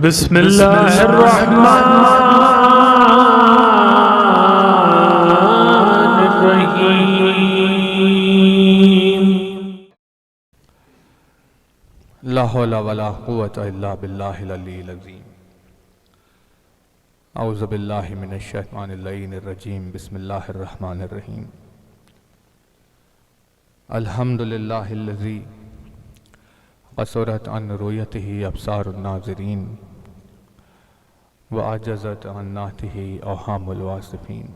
بسم اللہ الرحمن الرحیم۔ لا حول ولا قوة الا باللہ العلی العظیم۔ اعوذ باللہ من الشیطان اللعین الرجیم۔ بسم اللہ الرحمن الرحیم۔ الحمدللہ الذی قصرت عن رؤیتہ ابصار الناظرین وعجزت عن نعتہ اوہام الواصفین۔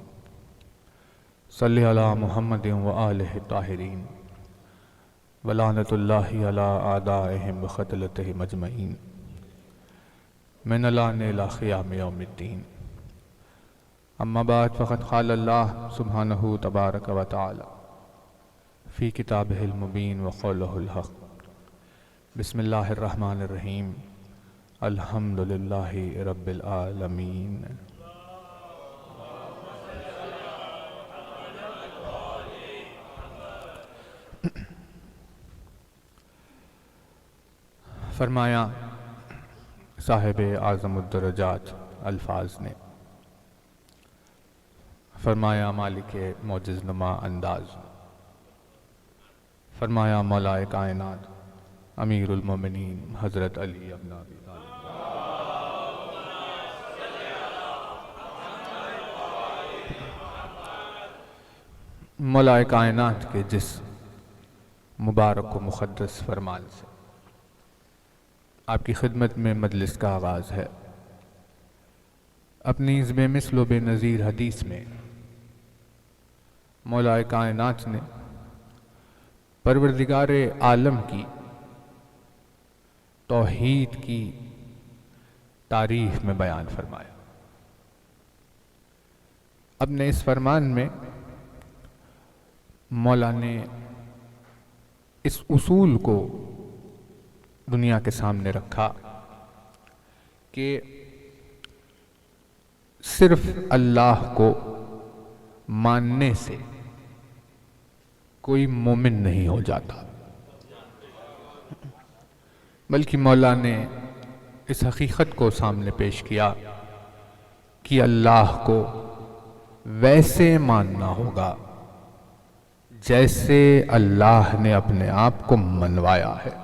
صلی علی محمد وآلہ الطاہرین ولعنۃ اللہ علی اعدائہم وقتلتہم اجمعین من الآن الی قیام یوم الدین۔ اما بعد فقد قال اللہ سبحانہ تبارک و تعالی فی کتابہ المبین وقولہ الحق۔ بسم اللہ الرحمن الرحیم۔ الحمدللہ رب العالمین۔ فرمایا صاحب اعظم الدرجات الفاظ نے، فرمایا مالک معجز نما انداز، فرمایا مولا کائنات امیر المومنین حضرت علی ابن ابی طالب، مولا کائنات کے جس مبارک و مقدس فرمان سے آپ کی خدمت میں مجلس کا آغاز ہے۔ اپنی اس بے مثل و بے نظیر حدیث میں مولا کائنات نے پروردگار عالم کی توحید کی تعریف میں بیان فرمایا۔ اپنے اس فرمان میں مولا نے اس اصول کو دنیا کے سامنے رکھا کہ صرف اللہ کو ماننے سے کوئی مومن نہیں ہو جاتا، بلکہ مولا نے اس حقیقت کو سامنے پیش کیا کہ اللہ کو ویسے ماننا ہوگا جیسے اللہ نے اپنے آپ کو منوایا ہے۔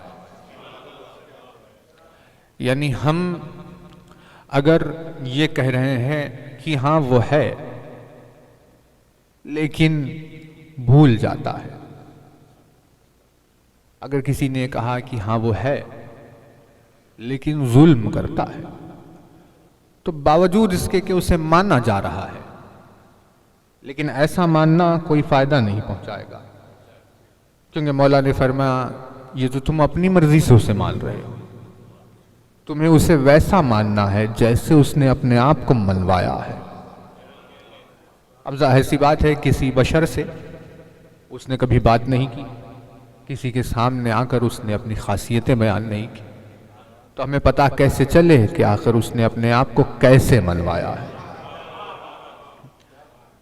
یعنی ہم اگر یہ کہہ رہے ہیں کہ ہاں وہ ہے لیکن بھول جاتا ہے، اگر کسی نے کہا کہ ہاں وہ ہے لیکن ظلم کرتا ہے، تو باوجود اس کے کہ اسے مانا جا رہا ہے لیکن ایسا ماننا کوئی فائدہ نہیں پہنچائے گا، کیونکہ مولا نے فرمایا یہ تو تم اپنی مرضی سے اسے مان رہے ہو، تمہیں اسے ویسا ماننا ہے جیسے اس نے اپنے آپ کو منوایا ہے۔ اب ظاہر سی بات ہے کسی بشر سے اس نے کبھی بات نہیں کی، کسی کے سامنے آ کر اس نے اپنی خاصیتیں بیان نہیں کی، تو ہمیں پتہ کیسے چلے کہ آخر اس نے اپنے آپ کو کیسے منوایا ہے؟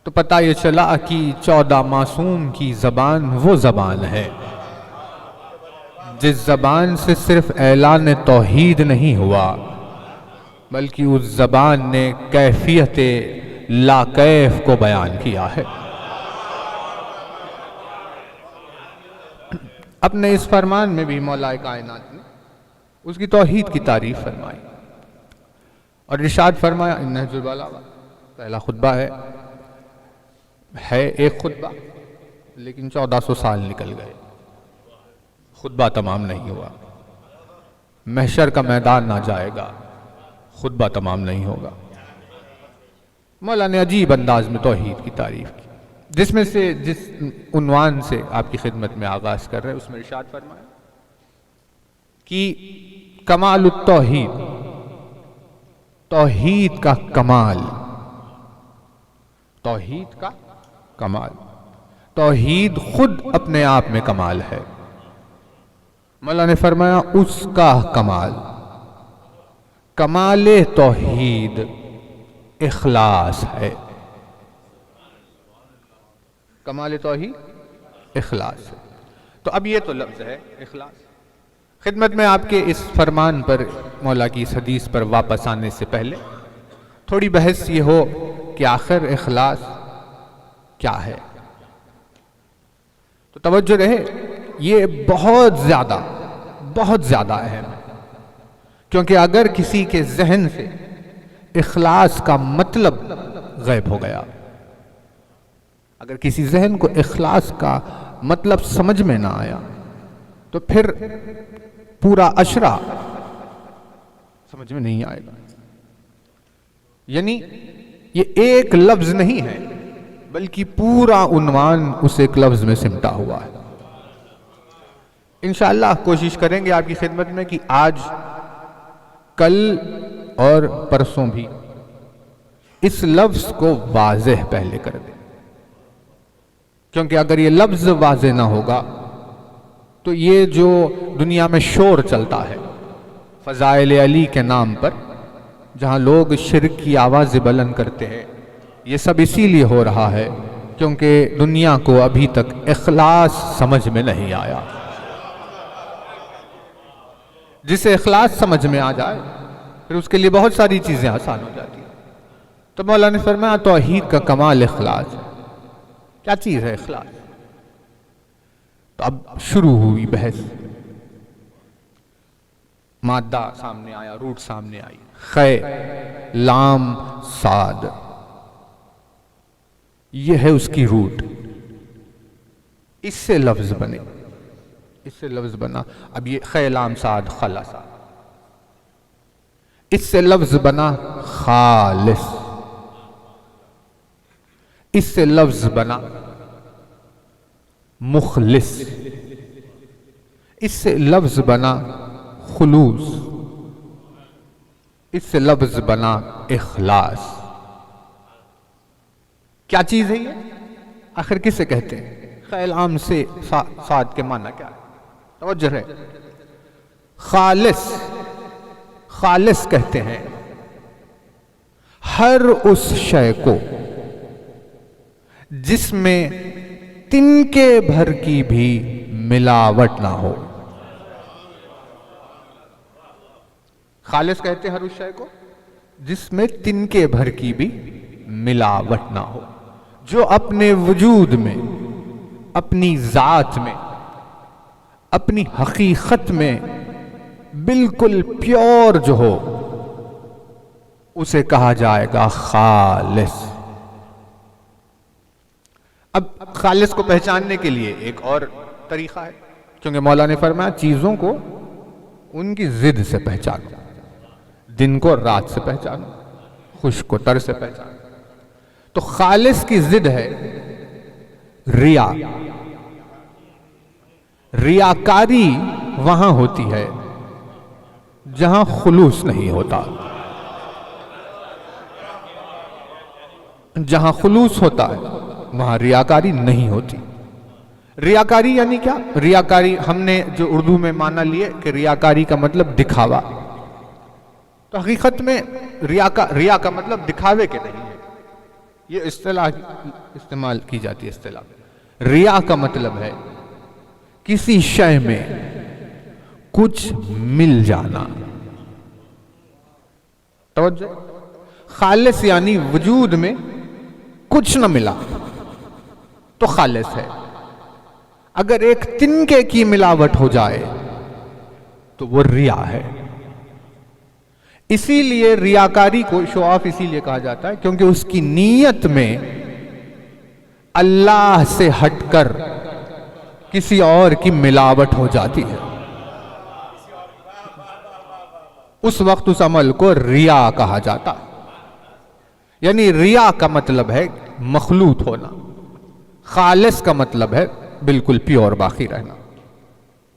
تو پتہ یہ چلا کہ 14 معصوم کی زبان وہ زبان ہے جس زبان سے صرف اعلان توحید نہیں ہوا بلکہ اس زبان نے کیفیت لا کیف کو بیان کیا ہے۔ اپنے اس فرمان میں بھی مولا کائنات نے اس کی توحید کی تعریف فرمائی اور ارشاد فرمایا ان نہج البلاغہ پہلا خطبہ ہے ایک خطبہ لیکن 1400 سال نکل گئے، خطبہ تمام نہیں ہوا، محشر کا میدان نہ جائے گا، خطبہ تمام نہیں ہوگا۔ مولا نے عجیب انداز میں توحید کی تعریف کی، جس عنوان سے آپ کی خدمت میں آغاز کر رہے ہیں اس میں ارشاد فرمایا کہ کمال التوحید، توحید کا کمال، توحید کا کمال، توحید خود اپنے آپ میں کمال ہے۔ مولا نے فرمایا اس کا کمال، کمال توحید اخلاص ہے، کمال توحید اخلاص ہے۔ تو اب یہ تو لفظ ہے اخلاص، خدمت میں آپ کے اس فرمان پر مولا کی اس حدیث پر واپس آنے سے پہلے تھوڑی بحث یہ ہو کہ آخر اخلاص کیا ہے. تو توجہ رہے، یہ بہت زیادہ اہم ہے، کیونکہ اگر کسی کے ذہن سے اخلاص کا مطلب غائب ہو گیا، اگر کسی ذہن کو اخلاص کا مطلب سمجھ میں نہ آیا، تو پھر پورا اشرا سمجھ میں نہیں آئے گا. یعنی یہ ایک لفظ نہیں ہے، بلکہ پورا عنوان اس ایک لفظ میں سمٹا ہوا ہے. انشاءاللہ کوشش کریں گے آپ کی خدمت میں کہ آج، کل اور پرسوں بھی اس لفظ کو واضح پہلے کر دیں، کیونکہ اگر یہ لفظ واضح نہ ہوگا تو یہ جو دنیا میں شور چلتا ہے فضائل علی کے نام پر، جہاں لوگ شرک کی آواز بلند کرتے ہیں، یہ سب اسی لیے ہو رہا ہے کیونکہ دنیا کو ابھی تک اخلاص سمجھ میں نہیں آیا. جسے اخلاص سمجھ میں آ جائے پھر اس کے لیے بہت ساری چیزیں آسان ہو جاتی ہیں. تو مولا نے فرمایا توحید کا کمال اخلاص ہے. کیا چیز ہے اخلاص؟ تو اب شروع ہوئی بحث، مادہ سامنے آیا، روٹ سامنے آئی، خے لام صاد، یہ ہے اس کی روٹ. اس سے لفظ بنے، اس سے لفظ بنا. اب یہ خے لام صاد خلص، اس سے لفظ بنا خالص، اس سے لفظ بنا مخلص، اس سے لفظ بنا خلوص، اس سے لفظ بنا اخلاص. کیا چیز ہے یہ؟ آخر کسے کہتے ہیں؟ خیل عام سے صاد کے معنی کیا ہے؟ توجہ ہے. خالص، خالص کہتے ہیں ہر اس شے کو جس میں تنکے بھر کی بھی ملاوٹ نہ ہو. خالص کہتے ہیں ہر اس شے کو جس میں تنکے بھر کی بھی ملاوٹ نہ ہو، جو اپنے وجود میں، اپنی ذات میں، اپنی حقیقت میں بالکل پیور جو ہو، اسے کہا جائے گا خالص. اب خالص کو پہچاننے کے لیے ایک اور طریقہ ہے، کیونکہ مولا نے فرمایا چیزوں کو ان کی ضد سے پہچانو، دن کو رات سے پہچانو، خشک کو تر سے پہچانو. تو خالص کی ضد ہے ریا. ریاکاری وہاں ہوتی ہے جہاں خلوص نہیں ہوتا. جہاں خلوص ہوتا ہے وہاں ریاکاری نہیں ہوتی. ریاکاری یعنی کیا؟ ریاکاری ہم نے جو اردو میں معنی لیے کہ ریاکاری کا مطلب دکھاوا، تو حقیقت میں ریا کا مطلب دکھاوے کے نہیں ہے. یہ اصطلاح استعمال کی جاتی ہے. اصطلاح ریا کا مطلب ہے کسی شے میں کچھ مل جانا. توجہ. خالص یعنی وجود میں کچھ نہ ملا تو خالص ہے. اگر ایک تنکے کی ملاوٹ ہو جائے تو وہ ریا ہے. اسی لیے ریاکاری کو شو آف اسی لیے کہا جاتا ہے کیونکہ اس کی نیت میں اللہ سے ہٹ کر کسی اور کی ملاوٹ ہو جاتی ہے. اس وقت اس عمل کو ریا کہا جاتا ہے. یعنی ریا کا مطلب ہے مخلوط ہونا، خالص کا مطلب ہے بالکل پیور باقی رہنا.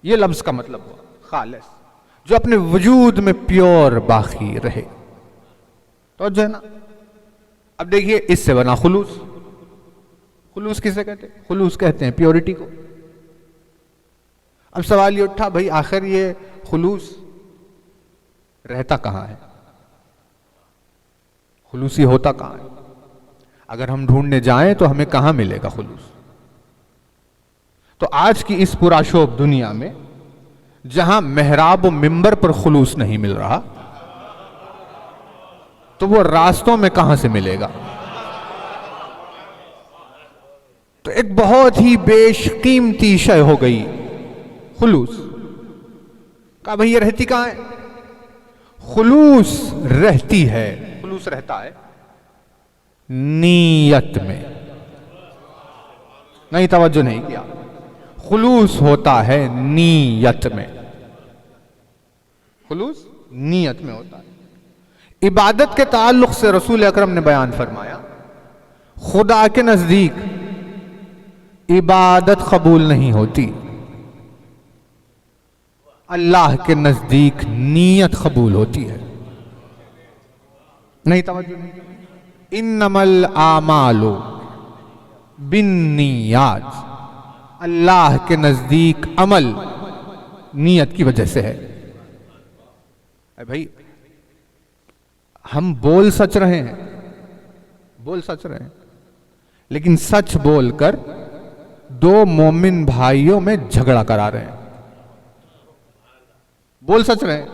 یہ لفظ کا مطلب ہوا خالص، جو اپنے وجود میں پیور باقی رہے. تو جو ہے نا، اب دیکھیے اس سے بنا خلوص. خلوص کسے کہتے ہیں؟ خلوص کہتے ہیں پیورٹی کو. اب سوال یہ اٹھا بھائی آخر یہ خلوص رہتا کہاں ہے؟ خلوصی ہوتا کہاں ہے؟ اگر ہم ڈھونڈنے جائیں تو ہمیں کہاں ملے گا خلوص؟ تو آج کی اس پراشوب دنیا میں جہاں محراب و منبر پر خلوص نہیں مل رہا، تو وہ راستوں میں کہاں سے ملے گا؟ تو ایک بہت ہی بیش قیمتی شے ہو گئی خلوص. کہا بھئی یہ رہتی کہاں ہے؟ خلوص رہتی ہے، خلوص رہتا ہے نیت میں. نہیں، توجہ نہیں کیا. خلوص ہوتا ہے نیت میں. خلوص نیت میں ہوتا ہے. عبادت کے تعلق سے رسول اکرم نے بیان فرمایا خدا کے نزدیک عبادت قبول نہیں ہوتی، اللہ کے نزدیک نیت قبول ہوتی ہے. نہیں توجہ نہیں. انما الاعمال بالنیات، اللہ کے نزدیک عمل نیت کی وجہ سے ہے. اے بھائی ہم بول سچ رہے ہیں، بول سچ رہے ہیں، لیکن سچ بول کر دو مومن بھائیوں میں جھگڑا کرا رہے ہیں. بول سچ رہے ہیں،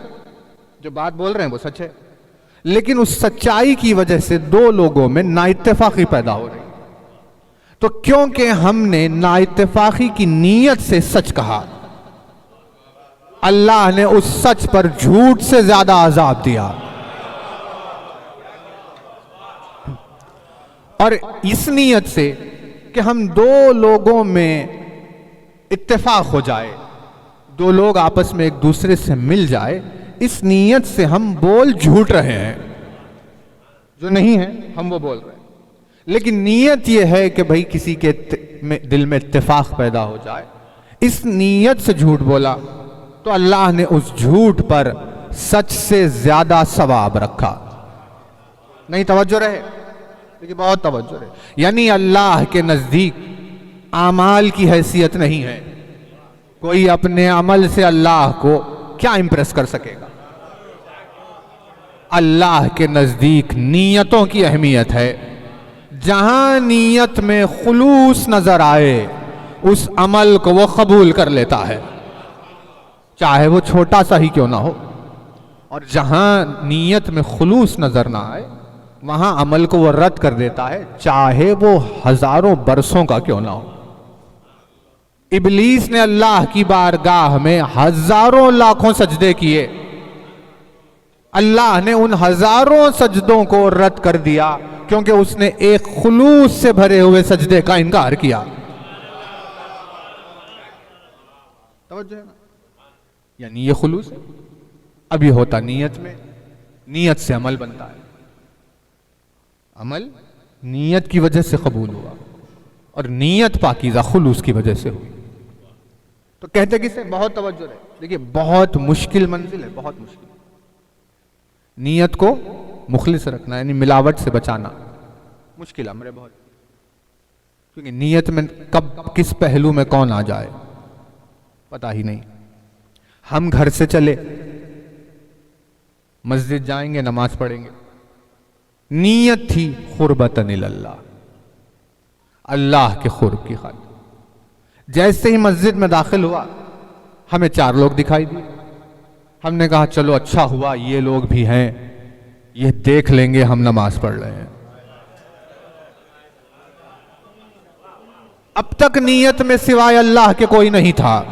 جو بات بول رہے ہیں وہ سچ ہے، لیکن اس سچائی کی وجہ سے دو لوگوں میں نا اتفاقی پیدا ہو رہی. تو کیونکہ ہم نے نا اتفاقی کی نیت سے سچ کہا، اللہ نے اس سچ پر جھوٹ سے زیادہ عذاب دیا. اور اس نیت سے کہ ہم دو لوگوں میں اتفاق ہو جائے، دو لوگ آپس میں ایک دوسرے سے مل جائے، اس نیت سے ہم بول جھوٹ رہے ہیں. جو نہیں ہے ہم وہ بول رہے ہیں، لیکن نیت یہ ہے کہ بھئی کسی کے دل میں اتفاق پیدا ہو جائے. اس نیت سے جھوٹ بولا تو اللہ نے اس جھوٹ پر سچ سے زیادہ ثواب رکھا. نہیں توجہ رہے، لیکن بہت توجہ رہے. یعنی اللہ کے نزدیک اعمال کی حیثیت نہیں ہے. کوئی اپنے عمل سے اللہ کو کیا امپریس کر سکے گا؟ اللہ کے نزدیک نیتوں کی اہمیت ہے. جہاں نیت میں خلوص نظر آئے اس عمل کو وہ قبول کر لیتا ہے، چاہے وہ چھوٹا سا ہی کیوں نہ ہو. اور جہاں نیت میں خلوص نظر نہ آئے وہاں عمل کو وہ رد کر دیتا ہے، چاہے وہ ہزاروں برسوں کا کیوں نہ ہو. ابلیس نے اللہ کی بارگاہ میں ہزاروں لاکھوں سجدے کیے، اللہ نے ان ہزاروں سجدوں کو رد کر دیا کیونکہ اس نے ایک خلوص سے بھرے ہوئے سجدے کا انکار کیا. توجہ ہے نا؟ یعنی یہ خلوص ہے. اب یہ ہوتا نیت میں، نیت سے عمل بنتا ہے. عمل نیت کی وجہ سے قبول ہوا اور نیت پاکیزہ خلوص کی وجہ سے ہوئی. تو کہتے کسے؟ بہت توجہ رہے. دیکھیے بہت مشکل منزل ہے، بہت مشکل. نیت کو مخلص رکھنا یعنی ملاوٹ سے بچانا مشکل امر ہے بہت، کیونکہ نیت میں کب کس پہلو میں کون آ جائے پتہ ہی نہیں. ہم گھر سے چلے مسجد جائیں گے، نماز پڑھیں گے، نیت تھی قربتاً اللہ، اللہ کے قرب کی خاطر. جیسے ہی مسجد میں داخل ہوا ہمیں چار لوگ دکھائی دیے. ہم نے کہا چلو اچھا ہوا یہ لوگ بھی ہیں، یہ دیکھ لیں گے ہم نماز پڑھ رہے ہیں. اب تک نیت میں سوائے اللہ کے کوئی نہیں تھا،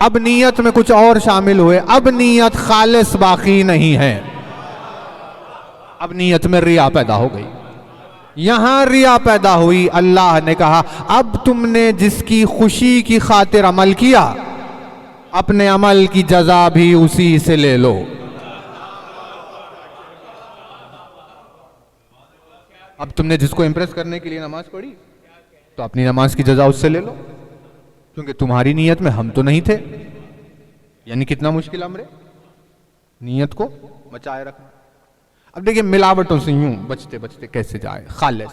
اب نیت میں کچھ اور شامل ہوئے، اب نیت خالص باقی نہیں ہے، اب نیت میں ریا پیدا ہو گئی. یہاں ریا پیدا ہوئی. اللہ نے کہا اب تم نے جس کی خوشی کی خاطر عمل کیا اپنے عمل کی جزا بھی اسی سے لے لو. اب تم نے جس کو امپریس کرنے کے لیے نماز پڑھی تو اپنی نماز کی جزا اس سے لے لو، کیونکہ تمہاری نیت میں ہم تو نہیں تھے. یعنی کتنا مشکل امر ہے نیت کو بچائے رکھنا. اب دیکھیں ملاوٹوں سے یوں بچتے بچتے کیسے جائے خالص.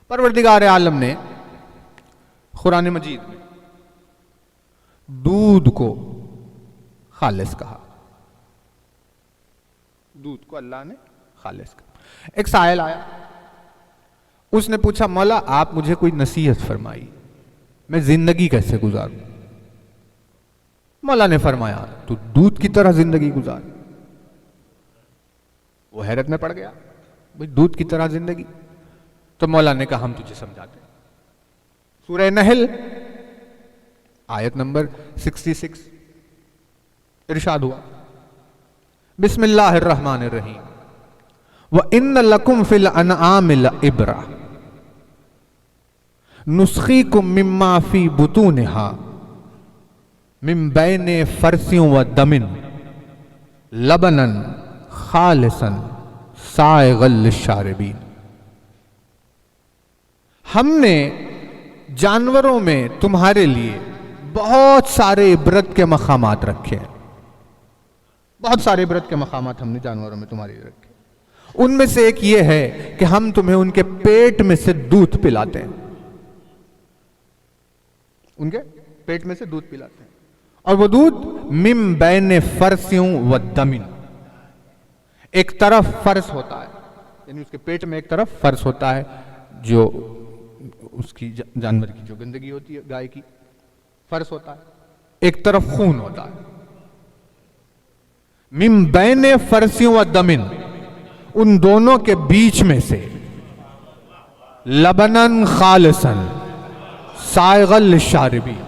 پروردگار عالم نے قرآن مجید میں دودھ کو خالص کہا، دودھ کو اللہ نے خالص کہا. ایک سائل آیا، اس نے پوچھا مولا آپ مجھے کوئی نصیحت فرمائی، میں زندگی کیسے گزاروں. مولا نے فرمایا تو دودھ کی طرح زندگی گزار. وہ حیرت میں پڑ گیا, بھئی دودھ کی طرح زندگی. تو مولا نے کہا ہم تجھے سمجھاتے ہیں. سورہ نحل آیت نمبر 66 ارشاد ہوا, بسم اللہ الرحمن الرحیم, وَإِنَّ لَكُمْ فِي الْأَنْعَامِ لَعِبْرَةً نُسْقِيكُم مِّمَّا فِي بُطُونِهَا من بین فرثیوں و دمن لبنا خالصا سائغا للشاربین. ہم نے جانوروں میں تمہارے لیے بہت سارے عبرت کے مقامات رکھے ہیں. بہت سارے عبرت کے مقامات ہم نے جانوروں میں تمہارے لیے رکھے. ان میں سے ایک یہ ہے کہ ہم تمہیں ان کے پیٹ میں سے دودھ پلاتے ہیں. ان کے پیٹ میں سے دودھ پلاتے ہیں, اور وہ دودھ من بین فرثیوں و دمن, ایک طرف فرث ہوتا ہے, یعنی اس کے پیٹ میں ایک طرف فرث ہوتا ہے جو اس کی جانور کی جو گندگی ہوتی ہے, گائے کی فرث ہوتا ہے, ایک طرف خون ہوتا ہے. من بین فرثیوں و دمن, ان دونوں کے بیچ میں سے لبنن خالصا سائغا للشاربین,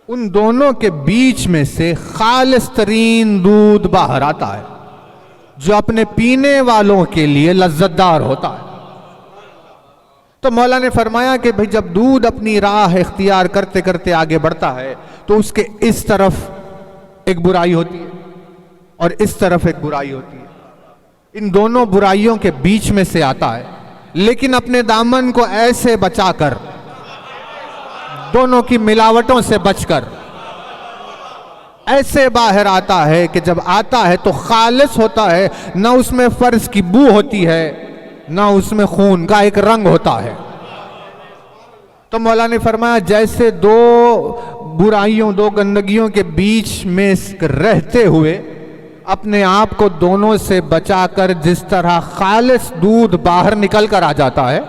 ان دونوں کے بیچ میں سے خالص ترین دودھ باہر آتا ہے جو اپنے پینے والوں کے لیے لذت دار ہوتا ہے. تو مولا نے فرمایا کہ بھئی جب دودھ اپنی راہ اختیار کرتے کرتے آگے بڑھتا ہے تو اس کے اس طرف ایک برائی ہوتی ہے اور اس طرف ایک برائی ہوتی ہے. ان دونوں برائیوں کے بیچ میں سے آتا ہے, لیکن اپنے دامن کو ایسے بچا کر, دونوں کی ملاوٹوں سے بچ کر ایسے باہر آتا ہے کہ جب آتا ہے تو خالص ہوتا ہے, نہ اس میں فرث کی بو ہوتی ہے نہ اس میں خون کا ایک رنگ ہوتا ہے. تو مولا نے فرمایا جیسے دو برائیوں, دو گندگیوں کے بیچ میں رہتے ہوئے اپنے آپ کو دونوں سے بچا کر جس طرح خالص دودھ باہر نکل کر آ جاتا ہے,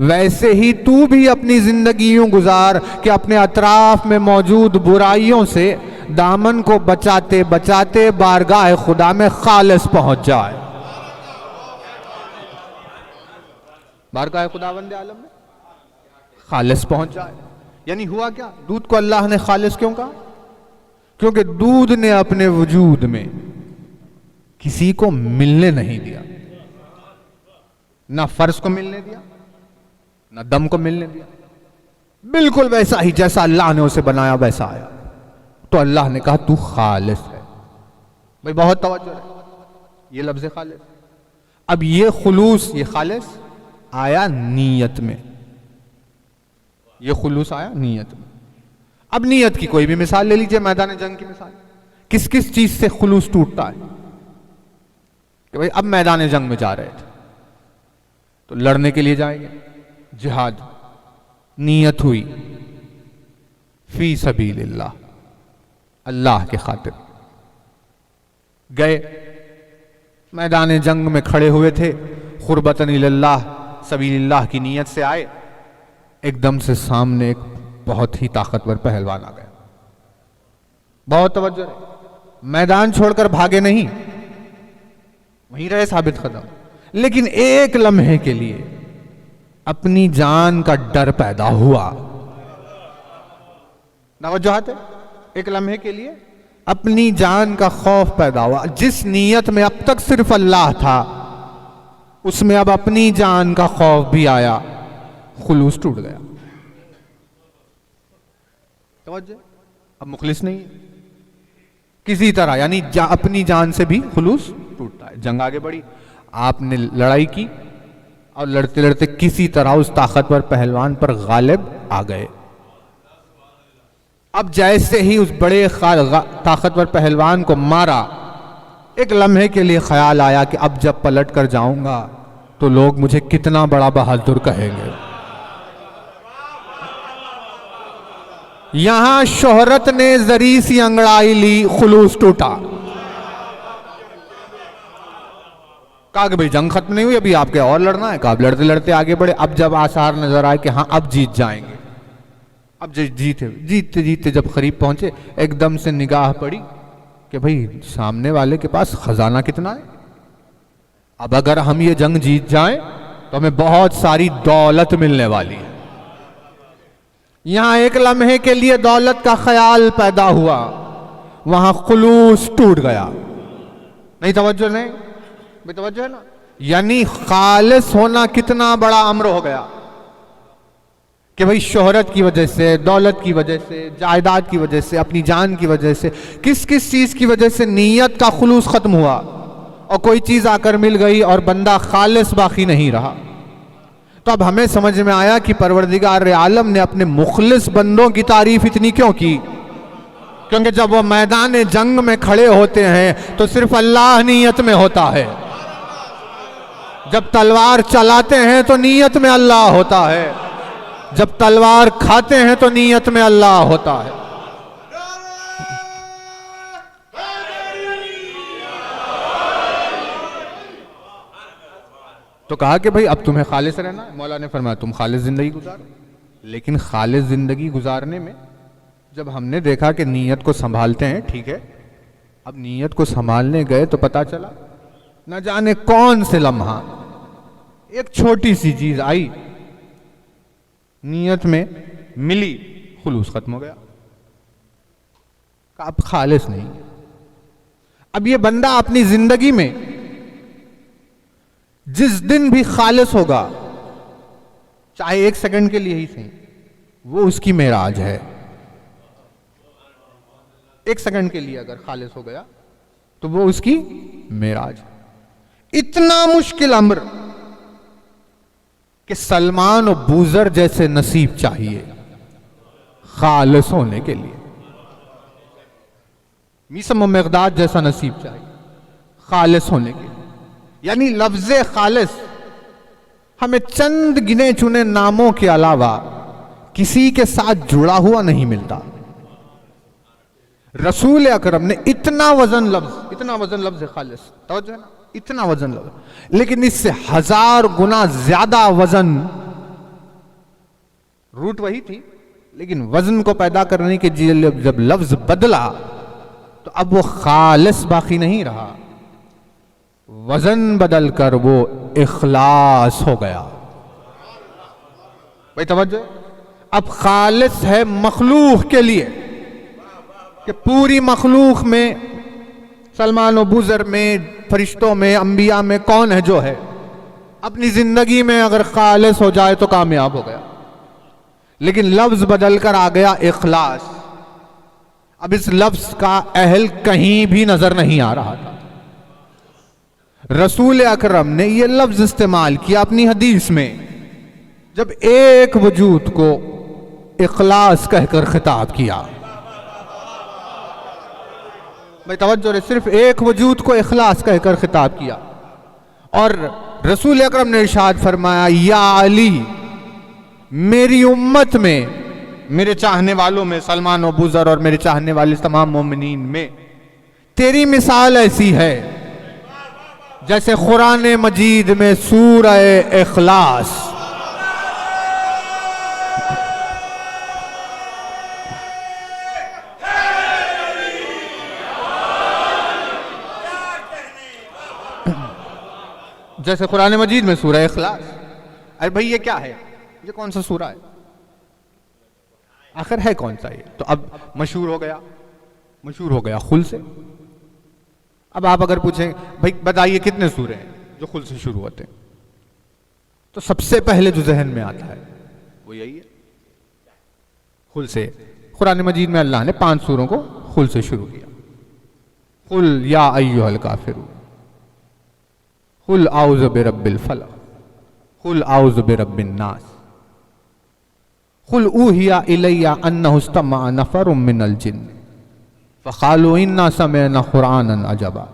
ویسے ہی تو بھی اپنی زندگی یوں گزار کہ اپنے اطراف میں موجود برائیوں سے دامن کو بچاتے بچاتے بارگاہ خدا میں خالص پہنچ جائے. بارگاہ خداوند عالم میں خالص پہنچ جائے. یعنی ہوا کیا, دودھ کو اللہ نے خالص کیوں کہا؟ کیونکہ دودھ نے اپنے وجود میں کسی کو ملنے نہیں دیا, نہ فرض کو ملنے دیا نہ دم کو ملنے دیا, بالکل ویسا ہی جیسا اللہ نے اسے بنایا ویسا آیا. تو اللہ نے کہا تو خالص ہے. بھئی بہت توجہ ہے, یہ لفظ خالص. اب یہ خلوص, یہ خالص آیا نیت میں, یہ خلوص آیا نیت میں. اب نیت کی کوئی بھی مثال لے لیجئے, میدان جنگ کی مثال. کس کس چیز سے خلوص ٹوٹتا ہے؟ کہ بھئی اب میدان جنگ میں جا رہے تھے تو لڑنے کے لیے جائیں گے, جہاد, نیت ہوئی فی سبیل اللہ, اللہ کے خاطر گئے, میدان جنگ میں کھڑے ہوئے تھے, قربتاً اللہ سبیل اللہ کی نیت سے آئے, ایک دم سے سامنے ایک بہت ہی طاقتور پہلوان آ گیا. بہت توجہ ہے, میدان چھوڑ کر بھاگے نہیں, وہیں رہے ثابت قدم, لیکن ایک لمحے کے لیے اپنی جان کا ڈر پیدا ہوا. توجہات ہے, ایک لمحے کے لیے اپنی جان کا خوف پیدا ہوا. جس نیت میں اب تک صرف اللہ تھا اس میں اب اپنی جان کا خوف بھی آیا, خلوص ٹوٹ گیا. توجہ, اب مخلص نہیں ہے کسی طرح, یعنی اپنی جان سے بھی خلوص ٹوٹتا ہے. جنگ آگے بڑھی, آپ نے لڑائی کی اور لڑتے لڑتے کسی طرح اس طاقتور پہلوان پر غالب آ گئے. اب جیسے ہی اس بڑے طاقتور پہلوان کو مارا, ایک لمحے کے لیے خیال آیا کہ اب جب پلٹ کر جاؤں گا تو لوگ مجھے کتنا بڑا بہادر کہیں گے. یہاں شہرت نے ذری سی انگڑائی لی, خلوص ٹوٹا. کہا کہ بھئی جنگ ختم نہیں ہوئی, ابھی آپ کے اور لڑنا ہے. کہا اب لڑتے لڑتے آگے بڑھے, اب جب آثار نظر آئے کہ ہاں اب جیت جائیں گے اب جیتے جیتے جب قریب پہنچے ایک دم سے نگاہ پڑی کہ بھئی سامنے والے کے پاس خزانہ کتنا ہے. اب اگر ہم یہ جنگ جیت جائیں تو ہمیں بہت ساری دولت ملنے والی ہے. یہاں ایک لمحے کے لیے دولت کا خیال پیدا ہوا, وہاں خلوص ٹوٹ گیا. نہیں توجہ نہیں بے توجہ ہے نا. یعنی خالص ہونا کتنا بڑا امر ہو گیا کہ بھئی شہرت کی وجہ سے, دولت کی وجہ سے, جائیداد کی وجہ سے, اپنی جان کی وجہ سے, کس چیز کی وجہ سے نیت کا خلوص ختم ہوا اور کوئی چیز آ کر مل گئی اور بندہ خالص باقی نہیں رہا. تو اب ہمیں سمجھ میں آیا کہ پروردگار عالم نے اپنے مخلص بندوں کی تعریف اتنی کیوں کی, کیونکہ جب وہ میدان جنگ میں کھڑے ہوتے ہیں تو صرف اللہ نیت میں ہوتا ہے. جب تلوار چلاتے ہیں تو نیت میں اللہ ہوتا ہے, جب تلوار کھاتے ہیں تو نیت میں اللہ ہوتا ہے. تو کہا کہ بھئی اب تمہیں خالص رہنا ہے. مولا نے فرمایا تم خالص زندگی گزارو. لیکن خالص زندگی گزارنے میں جب ہم نے دیکھا کہ نیت کو سنبھالتے ہیں, ٹھیک ہے, اب نیت کو سنبھالنے گئے تو پتا چلا نہ جانے کون سے لمحہ ایک چھوٹی سی چیز آئی, نیت میں ملی, خلوص ختم ہو گیا. اب خالص نہیں. اب یہ بندہ اپنی زندگی میں جس دن بھی خالص ہوگا, چاہے ایک سیکنڈ کے لیے ہی صحیح, وہ اس کی معراج ہے. ایک سیکنڈ کے لیے اگر خالص ہو گیا تو وہ اس کی معراج. اتنا مشکل امر کہ سلمان و بوزر جیسے نصیب چاہیے خالص ہونے کے لیے, میسم و مقداد جیسا نصیب چاہیے خالص ہونے کے لیے. یعنی لفظ خالص ہمیں چند گنے چنے ناموں کے علاوہ کسی کے ساتھ جڑا ہوا نہیں ملتا. رسول اکرم نے اتنا وزن لفظ خالص, توجہ ہے نا, اتنا وزن لفظ, لیکن اس سے 1000 گنا زیادہ وزن, روٹ وہی تھی لیکن وزن کو پیدا کرنے کے جب لفظ بدلا تو اب وہ خالص باقی نہیں رہا, وزن بدل کر وہ اخلاص ہو گیا. بھائی توجہ, اب خالص ہے مخلوق کے لیے کہ پوری مخلوق میں, سلمان و بوزر میں, فرشتوں میں, انبیاء میں کون ہے جو ہے, اپنی زندگی میں اگر خالص ہو جائے تو کامیاب ہو گیا. لیکن لفظ بدل کر آ گیا اخلاص. اب اس لفظ کا اہل کہیں بھی نظر نہیں آ رہا تھا. رسول اکرم نے یہ لفظ استعمال کیا اپنی حدیث میں جب ایک وجود کو اخلاص کہہ کر خطاب کیا. بھائی توجہ رہے, صرف ایک وجود کو اخلاص کہہ کر خطاب کیا. اور رسول اکرم نے ارشاد فرمایا, یا علی, میری امت میں, میرے چاہنے والوں میں, سلمان و بوزر اور میرے چاہنے والے تمام مومنین میں تیری مثال ایسی ہے جیسے قرآن مجید میں سورہ اخلاص. جیسے قرآن مجید میں سورہ اخلاص. ارے بھئی یہ کیا ہے, یہ کون سا سورہ ہے, آخر ہے کون سا یہ؟ تو اب مشہور ہو گیا خل سے. اب آپ اگر پوچھیں بھئی بتائیے کتنے سورے ہیں جو خل سے شروع ہوتے ہیں, تو سب سے پہلے جو ذہن میں آتا ہے وہ یہی ہے, خل سے. قرآن مجید میں اللہ نے 5 سوروں کو خل سے شروع کیا. قل یا ایھا الکافرون, قل اعوذ برب الفلق, قل اعوذ برب الناس, قل اوحی الی انہ استمع نفر من الجن فقالوا انا سمعنا قرآنا عجبا,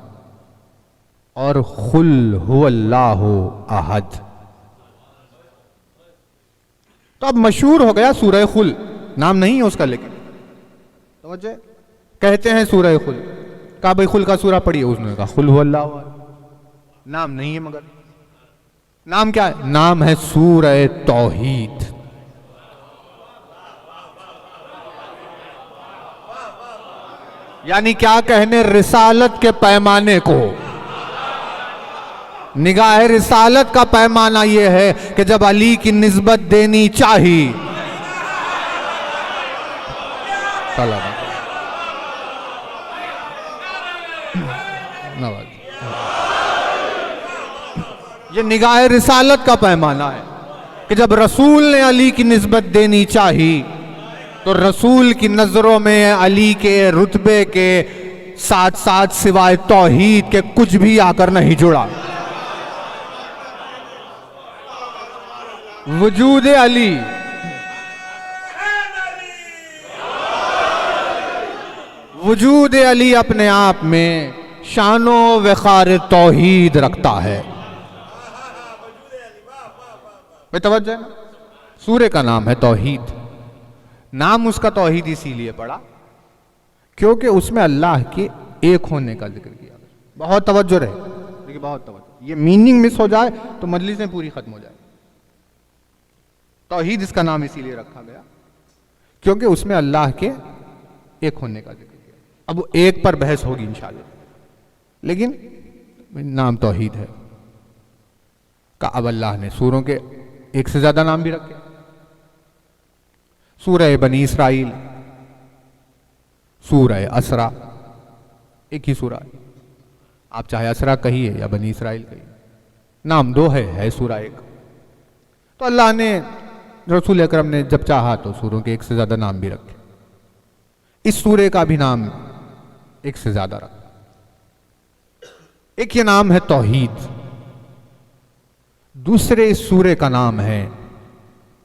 اور قل هو اللہ احد. تو اب مشہور ہو گیا سورہ خل, نام نہیں ہے اس کا, لیکن سمجھے کہتے ہیں سورہ خل. کہا بھئی خل کا سورہ پڑھیے, اس نے کہا قل هو اللہ احد. نام نہیں ہے, مگر نام کیا ہے؟ نام ہے سورہ توحید. یعنی کیا کہنے رسالت کے پیمانے کو. نگاہ رسالت کا پیمانہ یہ ہے کہ جب علی کی نسبت دینی چاہی. یہ نگاہ رسالت کا پیمانہ ہے کہ جب رسول نے علی کی نسبت دینی چاہی تو رسول کی نظروں میں علی کے رتبے کے ساتھ ساتھ سوائے توحید کے کچھ بھی آ کر نہیں جڑا. وجود علی وجود علی اپنے آپ میں شان و وقار توحید رکھتا ہے. میں توجہ ہے نا؟ سورہ کا نام ہے توحید. نام اس کا توحید اسی لیے پڑا کیونکہ اس میں اللہ کے ایک ہونے کا ذکر کیا. بہت توجہ رہے دیکھیں، بہت توجہ. یہ میننگ مس ہو جائے تو مجلسیں پوری ختم ہو جائے. توحید اس کا نام اسی لیے رکھا گیا کیونکہ اس میں اللہ کے ایک ہونے کا ذکر کیا. اب ایک پر بحث ہوگی انشاءاللہ، لیکن نام توحید ہے. کہ اب اللہ نے سوروں کے ایک سے زیادہ نام بھی رکھے. سورہ بنی اسرائیل، سورہ اسرا، ایک ہی سورہ ہے. آپ چاہے اسرا کہیے یا بنی اسرائیل کہیے، نام دو ہے سورہ ایک. تو اللہ نے، رسول اکرم نے جب چاہا تو سوروں کے ایک سے زیادہ نام بھی رکھے. اس سورے کا بھی نام ایک سے زیادہ رکھا. ایک یہ نام ہے توحید، دوسرے اس سورے کا نام ہے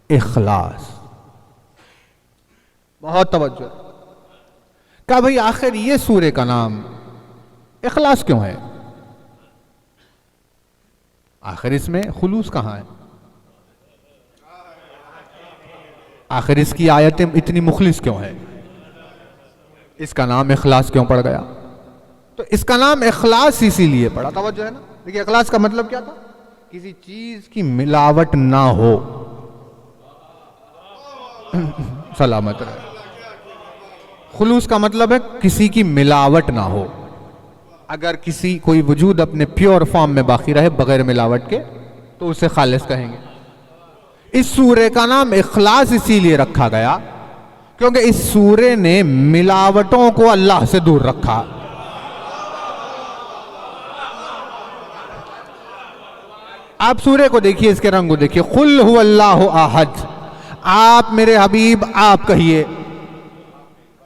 اخلاص. بہت توجہ. کہا بھئی آخر یہ سورے کا نام اخلاص کیوں ہے؟ آخر اس میں خلوص کہاں ہے؟ آخر اس کی آیتیں اتنی مخلص کیوں ہے؟ اس کا نام اخلاص کیوں پڑ گیا؟ تو اس کا نام اخلاص اسی لیے پڑا. توجہ ہے نا؟ دیکھیں اخلاص کا مطلب کیا تھا؟ کسی چیز کی ملاوٹ نہ ہو. سلامت رہے. خلوص کا مطلب ہے کسی کی ملاوٹ نہ ہو. اگر کوئی وجود اپنے پیور فارم میں باقی رہے بغیر ملاوٹ کے تو اسے خالص کہیں گے. اس سورے کا نام اخلاص اسی لیے رکھا گیا کیونکہ اس سورے نے ملاوٹوں کو اللہ سے دور رکھا. آپ سورے کو دیکھیے، اس کے رنگ کو دیکھیے. قل هو اللہ احد. آپ میرے حبیب آپ کہیے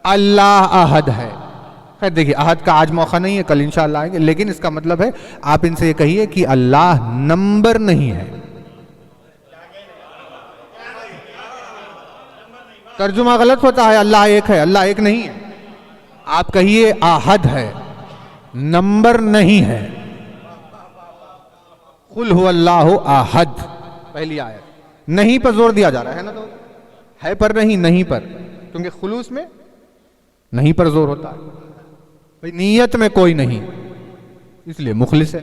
اللہ احد ہے. خیر دیکھیے احد کا آج موقع نہیں ہے، کل انشاءاللہ آئیں گے، لیکن اس کا مطلب ہے آپ ان سے یہ کہیے کہ اللہ نمبر نہیں ہے. ترجمہ غلط ہوتا ہے، اللہ ایک ہے، اللہ ایک نہیں ہے. آپ کہیے احد ہے، نمبر نہیں ہے. قل هو اللہ احد. پہلی آیت نہیں پر زور دیا جا رہا ہے نا، تو ہے پر نہیں پر، کیونکہ خلوص میں نہیں پر زور ہوتا ہے. بھئی نیت میں کوئی نہیں، اس لیے مخلص ہے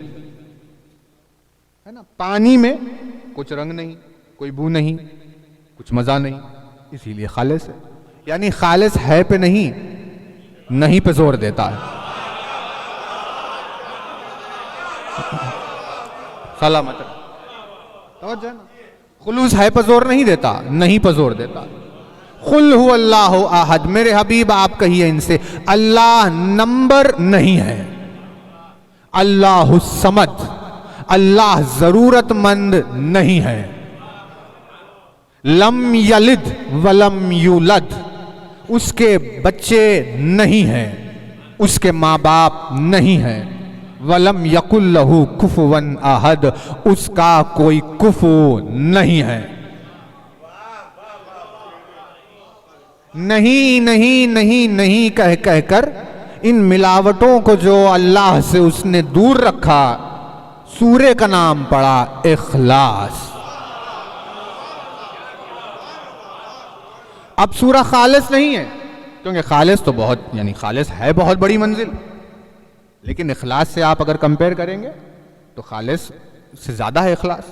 نا. پانی میں کچھ رنگ نہیں، کوئی بو نہیں، کچھ مزہ نہیں، اسی لیے خالص ہے. یعنی خالص ہے پہ نہیں پہ زور دیتا ہے. سلامت. توجہ نا؟ خلوص ہے پہ زور نہیں دیتا، نہیں پہ زور دیتا. قل هو اللہ احد. میرے حبیب آپ کہیے ان سے اللہ نمبر نہیں ہے. اللہ الصمد. اللہ ضرورت مند نہیں ہے. لم یلد ولم یولد. اس کے بچے نہیں ہیں، اس کے ماں باپ نہیں ہیں. ولم یقل لہ کفوا احد. اس کا کوئی کفو نہیں ہے. نہیں کہہ کر ان ملاوٹوں کو جو اللہ سے اس نے دور رکھا، سورے کا نام پڑا اخلاص. اب سورہ خالص نہیں ہے کیونکہ خالص تو خالص ہے بہت بڑی منزل، لیکن اخلاص سے آپ اگر کمپیئر کریں گے تو خالص سے زیادہ ہے اخلاص.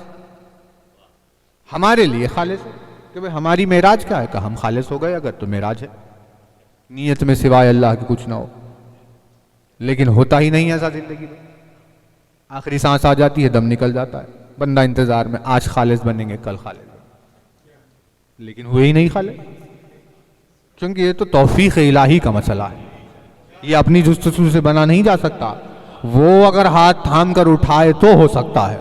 ہمارے لیے خالص ہے کہ بھئی ہماری معراج کیا ہے؟ کہ ہم خالص ہو گئے اگر تو معراج ہے، نیت میں سوائے اللہ کے کچھ نہ ہو. لیکن ہوتا ہی نہیں ایسا زندگی میں. آخری سانس آ جاتی ہے، دم نکل جاتا ہے، بندہ انتظار میں آج خالص بنیں گے کل خالص بنیں گے، لیکن ہوئے ہی نہیں خالص. کیونکہ یہ تو توفیق الہی کا مسئلہ ہے، یہ اپنی جستجو سے بنا نہیں جا سکتا. وہ اگر ہاتھ تھام کر اٹھائے تو ہو سکتا ہے.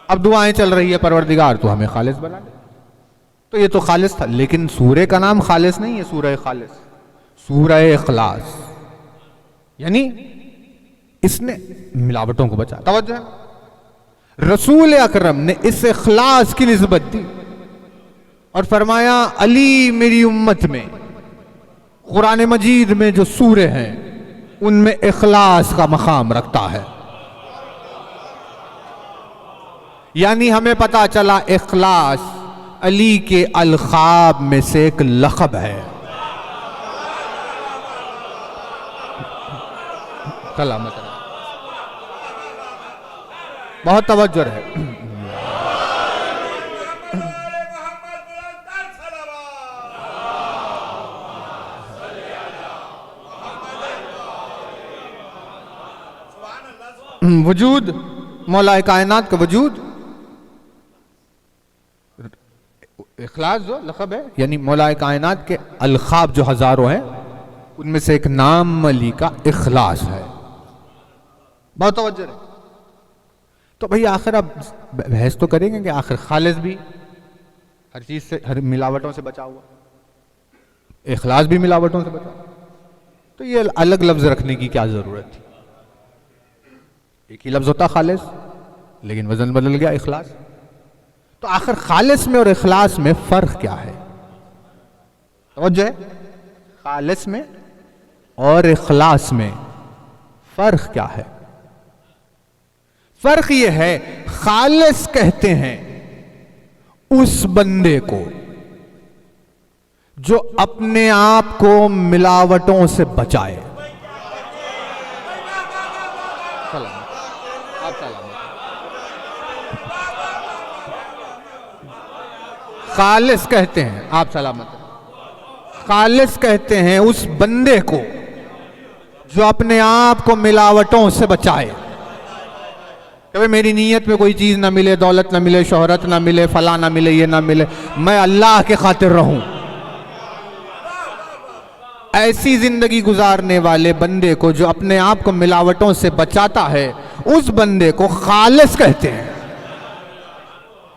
اب دعائیں چل رہی ہے پروردگار تو ہمیں خالص بنا دے. تو یہ تو خالص تھا، لیکن سورہ کا نام خالص نہیں ہے، سورہ خالص، سورہ اخلاص. یعنی اس نے ملاوٹوں کو بچا. توجہ ہے، رسول اکرم نے اس اخلاص کی نسبت دی اور فرمایا علی میری امت میں قرآن مجید میں جو سورے ہیں ان میں اخلاص کا مقام رکھتا ہے. یعنی ہمیں پتا چلا اخلاص علی کے القاب میں سے ایک لقب ہے. سلامت رہا، بہت توجہ ہے. وجود مولا کائنات کا وجود اخلاص جو لقب ہے، یعنی مولا کائنات کے القاب جو ہزاروں ہیں ان میں سے ایک نام علی کا اخلاص ہے. بہت توجہ ہے. تو بھئی آخر اب بحث تو کریں گے کہ آخر خالص بھی ہر چیز سے، ہر ملاوٹوں سے بچا ہوا، اخلاص بھی ملاوٹوں سے بچا. تو یہ الگ لفظ رکھنے کی کیا ضرورت تھی؟ ایک ہی لفظ ہوتا خالص، لیکن وزن بدل گیا اخلاص. تو آخر خالص میں اور اخلاص میں فرق کیا ہے؟ توجہ ہے، خالص میں اور اخلاص میں فرق کیا ہے؟ فرق یہ ہے، خالص کہتے ہیں اس بندے کو جو اپنے آپ کو ملاوٹوں سے بچائے. خالص کہتے ہیں، آپ سلامت ہیں، خالص کہتے ہیں اس بندے کو جو اپنے آپ کو ملاوٹوں سے بچائے. کہ میری نیت میں کوئی چیز نہ ملے، دولت نہ ملے، شہرت نہ ملے، فلاں نہ ملے، یہ نہ ملے، میں اللہ کے خاطر رہوں. ایسی زندگی گزارنے والے بندے کو جو اپنے آپ کو ملاوٹوں سے بچاتا ہے اس بندے کو خالص کہتے ہیں.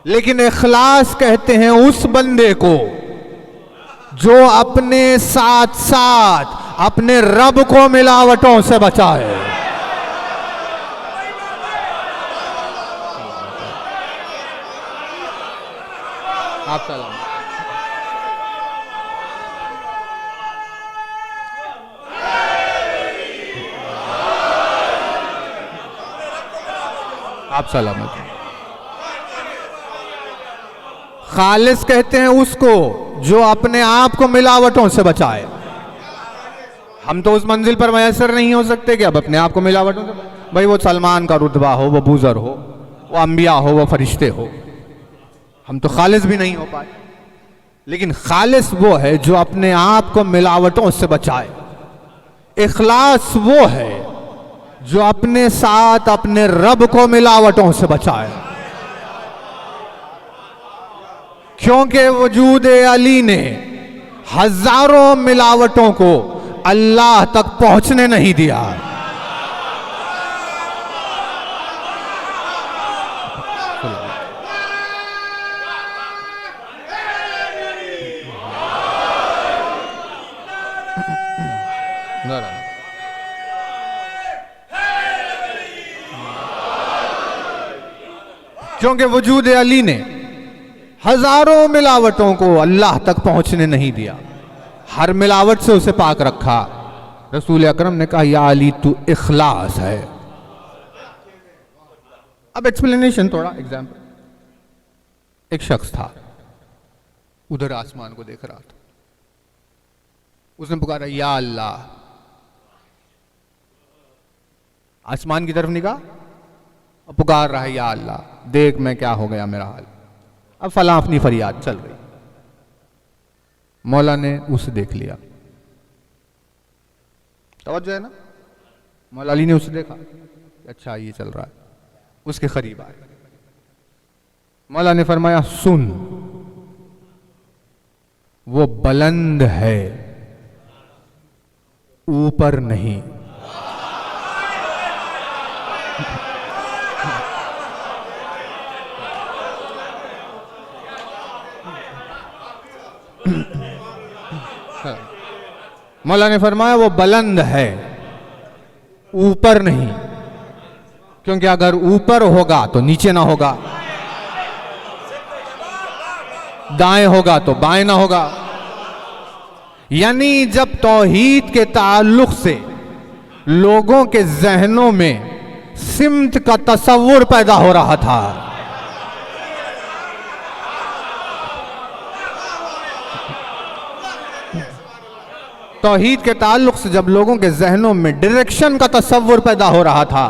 لیکن اخلاص کہتے ہیں اس بندے کو جو اپنے ساتھ ساتھ اپنے رب کو ملاوٹوں سے بچائے. آپ سلام. آپ سلامت. خالص کہتے ہیں اس کو جو اپنے آپ کو ملاوٹوں سے بچائے. ہم تو اس منزل پر میسر نہیں ہو سکتے کہ اب اپنے آپ کو ملاوٹوں سے بھائی وہ سلمان کا رتبہ ہو، وہ بوذر ہو، وہ انبیاء ہو، وہ فرشتے ہو، ہم تو خالص بھی نہیں ہو پائے. لیکن خالص وہ ہے جو اپنے آپ کو ملاوٹوں سے بچائے. اخلاص وہ ہے جو اپنے ساتھ اپنے رب کو ملاوٹوں سے بچائے. کیونکہ وجود علی نے ہزاروں ملاوٹوں کو اللہ تک پہنچنے نہیں دیا. کیونکہ وجود علی نے ہزاروں ملاوٹوں کو اللہ تک پہنچنے نہیں دیا، ہر ملاوٹ سے اسے پاک رکھا. رسول اکرم نے کہا یا علی تو اخلاص ہے. اب ایکسپلینیشن تھوڑا ایگزامپل. ایک شخص تھا، ادھر آسمان کو دیکھ رہا تھا، اس نے پکارا یا اللہ. آسمان کی طرف نگاہ، اب پکار رہا ہے یا اللہ دیکھ میں کیا ہو گیا میرا حال. اب فلاں اپنی فریاد چل رہی. مولا نے اسے دیکھ لیا. توجہ ہے نا، مولا علی نے اسے دیکھا کہ اچھا یہ چل رہا ہے، اس کے قریب آئے. مولا نے فرمایا سن، وہ بلند ہے اوپر نہیں. مولا نے فرمایا وہ بلند ہے اوپر نہیں، کیونکہ اگر اوپر ہوگا تو نیچے نہ ہوگا، دائیں ہوگا تو بائیں نہ ہوگا. یعنی جب توحید کے تعلق سے لوگوں کے ذہنوں میں سمت کا تصور پیدا ہو رہا تھا، توحید کے تعلق سے جب لوگوں کے ذہنوں میں ڈائریکشن کا تصور پیدا ہو رہا تھا،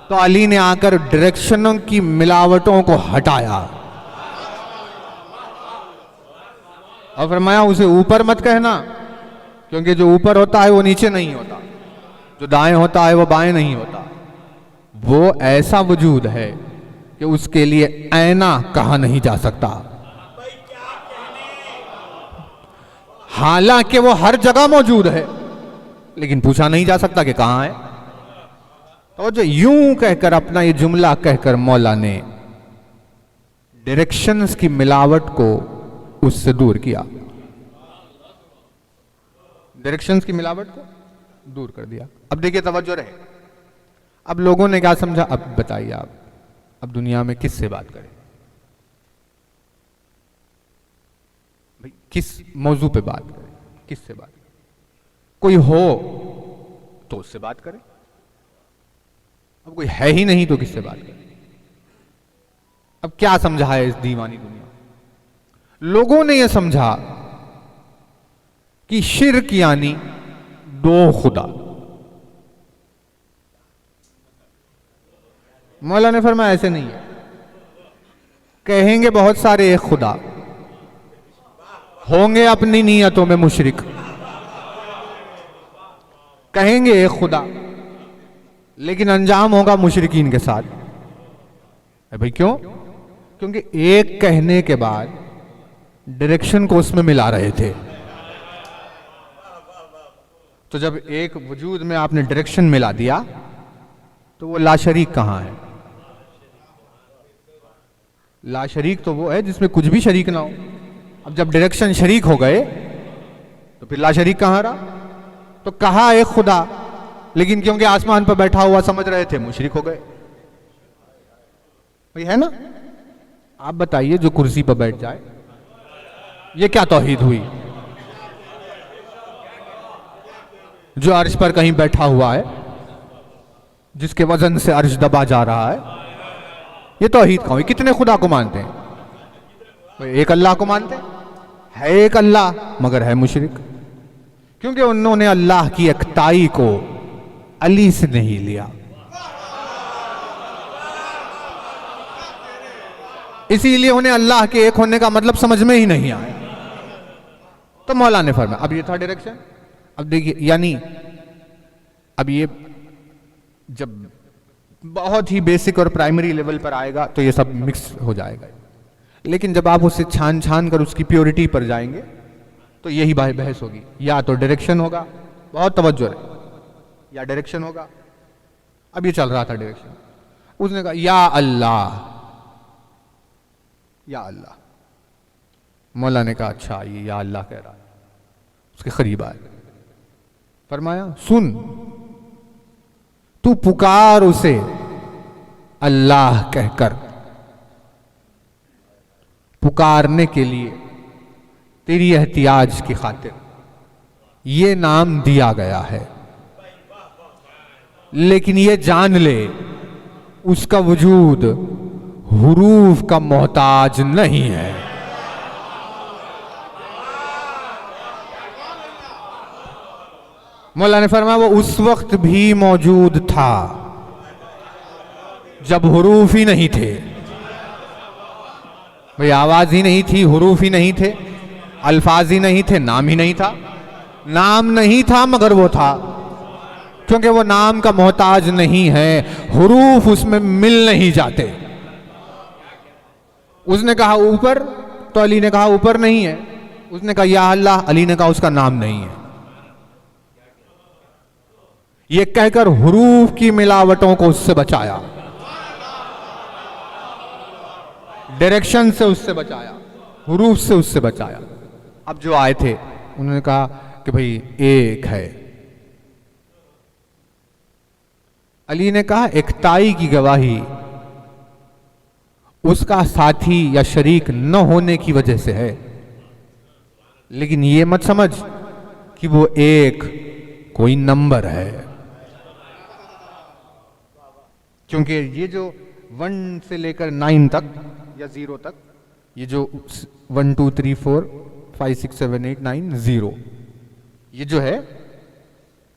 تو علی نے آ کر ڈائریکشنوں کی ملاوٹوں کو ہٹایا اور فرمایا اسے اوپر مت کہنا، کیونکہ جو اوپر ہوتا ہے وہ نیچے نہیں ہوتا، جو دائیں ہوتا ہے وہ بائیں نہیں ہوتا. وہ ایسا وجود ہے کہ اس کے لیے آئینہ کہا نہیں جا سکتا، حالانکہ وہ ہر جگہ موجود ہے، لیکن پوچھا نہیں جا سکتا کہ کہاں ہے. تو جو یوں کہہ کر اپنا یہ جملہ کہہ کر مولا نے ڈائریکشنز کی ملاوٹ کو اس سے دور کیا، ڈائریکشنز کی ملاوٹ کو دور کر دیا. اب دیکھیے توجہ رہے، اب لوگوں نے کیا سمجھا؟ اب بتائیے آپ اب دنیا میں کس سے بات کریں؟ بھئی کس موضوع پہ بات کریں؟ کس سے بات کریں؟ کوئی ہو تو اس سے بات کریں، اب کوئی ہے ہی نہیں تو کس سے بات کریں؟ اب کیا سمجھا ہے اس دیوانی دنیا؟ لوگوں نے یہ سمجھا کہ شرک یعنی دو خدا. مولا نے فرمایا ایسے نہیں ہے. کہیں گے بہت سارے ایک خدا، ہوں گے اپنی نیتوں میں مشرک. کہیں گے ایک خدا لیکن انجام ہوگا مشرکین کے ساتھ. بھئی کیوں؟ کیونکہ ایک کہنے کے بعد ڈائریکشن کو اس میں ملا رہے تھے. تو جب ایک وجود میں آپ نے ڈائریکشن ملا دیا تو وہ لا شریک کہاں ہے؟ لا شریک تو وہ ہے جس میں کچھ بھی شریک نہ ہو. اب جب ڈائریکشن شریک ہو گئے تو پھر لا شریک کہاں رہا؟ تو کہا ایک خدا، لیکن کیونکہ آسمان پر بیٹھا ہوا سمجھ رہے تھے مشرک ہو گئے. وہی ہے نا؟ آپ بتائیے جو کرسی پر بیٹھ جائے یہ کیا توحید ہوئی؟ جو عرش پر کہیں بیٹھا ہوا ہے جس کے وزن سے عرش دبا جا رہا ہے، یہ توحید کہاں ہوئی؟ کتنے خدا کو مانتے ہیں؟ ایک اللہ کو مانتے ہیں، ہے ایک اللہ مگر ہے مشرک، کیونکہ انہوں نے اللہ کی اکتائی کو علی سے نہیں لیا. اسی لیے انہیں اللہ کے ایک ہونے کا مطلب سمجھ میں ہی نہیں آیا. تو مولا نے فرمایا اب یہ تھا ڈائریکشن. اب دیکھیے یعنی اب یہ جب بہت ہی بیسک اور پرائمری لیول پر آئے گا تو یہ سب مکس ہو جائے گا، لیکن جب آپ اسے چھان چھان کر اس کی پیورٹی پر جائیں گے تو یہی بحث ہوگی. یا تو ڈائریکشن ہوگا، بہت توجہ رہے، یا ڈائریکشن ہوگا. اب یہ چل رہا تھا ڈائریکشن. اس نے کہا یا اللہ، یا اللہ. مولا نے کہا اچھا یہ یا اللہ کہہ رہا ہے. اس کے قریب آئے، فرمایا سن، تو پکار اسے اللہ کہہ کر. پکارنے کے لیے تیری احتیاج کی خاطر یہ نام دیا گیا ہے، لیکن یہ جان لے اس کا وجود حروف کا محتاج نہیں ہے. مولا نے فرمایا وہ اس وقت بھی موجود تھا جب حروف ہی نہیں تھے. بھئی آواز ہی نہیں تھی، حروف ہی نہیں تھے، الفاظ ہی نہیں تھے، نام ہی نہیں تھا. نام نہیں تھا مگر وہ تھا. کیونکہ وہ نام کا محتاج نہیں ہے، حروف اس میں مل نہیں جاتے۔ اس نے کہا اوپر، تو علی نے کہا اوپر نہیں ہے۔ اس نے کہا یا اللہ، علی نے کہا اس کا نام نہیں ہے۔ یہ کہہ کر حروف کی ملاوٹوں کو اس سے بچایا، ڈائریکشن سے اس سے بچایا، حروف سے اس سے بچایا۔ اب جو آئے تھے انہوں نے کہا کہ بھئی ایک ہے۔ علی نے کہا اکتائی کی گواہی اس کا ساتھی یا شریک نہ ہونے کی وجہ سے ہے، لیکن یہ مت سمجھ کہ وہ ایک کوئی نمبر ہے، کیونکہ یہ جو 1 سے لے کر 9 تک یا 0 تک، یہ جو 1 2 3 4 5 6 7 8 9 0، یہ جو ہے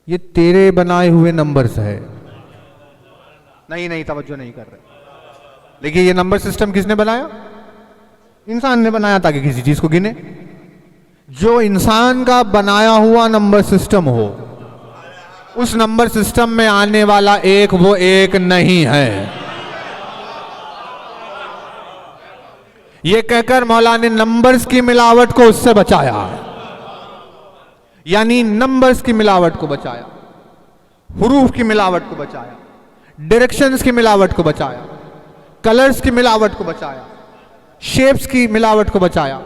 یہ تیرے بنائے ہوئے نمبرز ہے۔ نہیں توجہ نہیں کر رہے۔ لیکن یہ نمبر سسٹم کس نے بنایا؟ انسان نے بنایا تاکہ کسی چیز کو گنے۔ جو انسان کا بنایا ہوا نمبر سسٹم ہو، اس نمبر سسٹم میں آنے والا ایک وہ ایک نہیں ہے۔ یہ کہہ کر مولا نے نمبرز کی ملاوٹ کو اس سے بچایا، یعنی نمبرز کی ملاوٹ کو بچایا، حروف کی ملاوٹ کو بچایا، ڈائریکشنز کی ملاوٹ کو بچایا، کلرز کی ملاوٹ کو بچایا، شیپس کی ملاوٹ کو بچایا،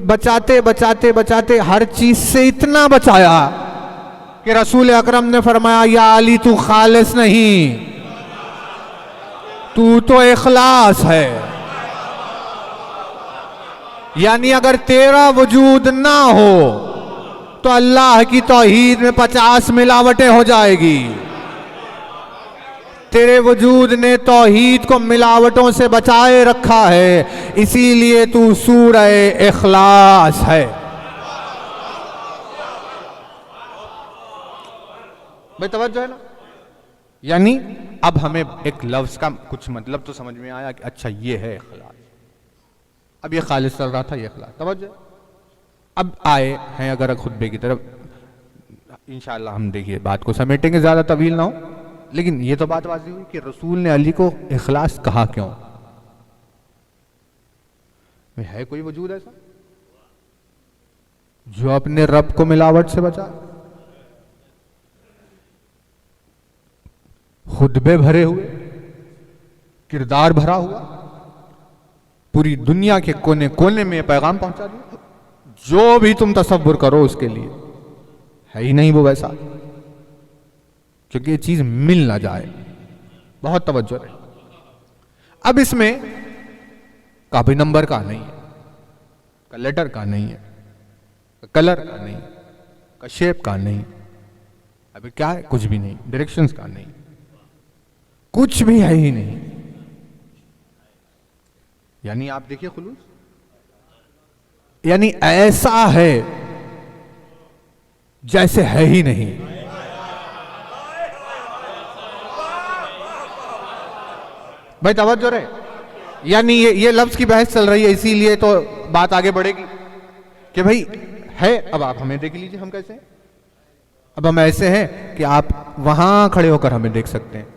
بچاتے بچاتے بچاتے ہر چیز سے اتنا بچایا کہ رسول اکرم نے فرمایا یا علی تو خالص نہیں، تو اخلاص ہے۔ یعنی اگر تیرا وجود نہ ہو تو اللہ کی توحید میں 50 ملاوٹیں ہو جائے گی۔ تیرے وجود نے توحید کو ملاوٹوں سے بچائے رکھا ہے، اسی لیے تو سورہ اخلاص ہے۔ بھئی توجہ ہے نا؟ یعنی اب ہمیں ایک لفظ کا کچھ مطلب تو سمجھ میں آیا کہ اچھا یہ ہے اخلاص۔ اب یہ خالص چل رہا تھا، یہ اخلاص، توجہ۔ اب آئے ہیں اگر خطبے کی طرف، انشاءاللہ ہم دیکھیے بات کو سمیٹیں گے، زیادہ طویل نہ ہو، لیکن یہ تو بات واضح ہوئی کہ رسول نے علی کو اخلاص کہا کیوں؟ ہے کوئی وجود ایسا جو اپنے رب کو ملاوٹ سے بچا؟ خطبے بھرے ہوئے، کردار بھرا ہوا، پوری دنیا کے کونے کونے میں یہ پیغام پہنچا دیا، جو بھی تم تصور کرو اس کے لیے ہے ہی نہیں وہ ویسا، کیونکہ یہ چیز مل نہ جائے۔ بہت توجہ رہے۔ اب اس میں کاپی نمبر کا نہیں ہے، کا لیٹر کا نہیں ہے، کا کلر کا نہیں، کا شیپ کا نہیں، ابھی کیا ہے؟ کچھ بھی نہیں، ڈائریکشنز کا نہیں، کچھ بھی ہے ہی نہیں۔ یعنی آپ دیکھیے خلوص، یعنی ایسا ہے جیسے ہے ہی نہیں۔ بھائی توجہ رہے، یعنی یہ لفظ کی بحث چل رہی ہے، اسی لیے تو بات آگے بڑھے گی کہ بھائی ہے۔ اب آپ ہمیں دیکھ لیجئے ہم کیسے ہیں۔ اب ہم ایسے ہیں کہ آپ وہاں کھڑے ہو کر ہمیں دیکھ سکتے ہیں،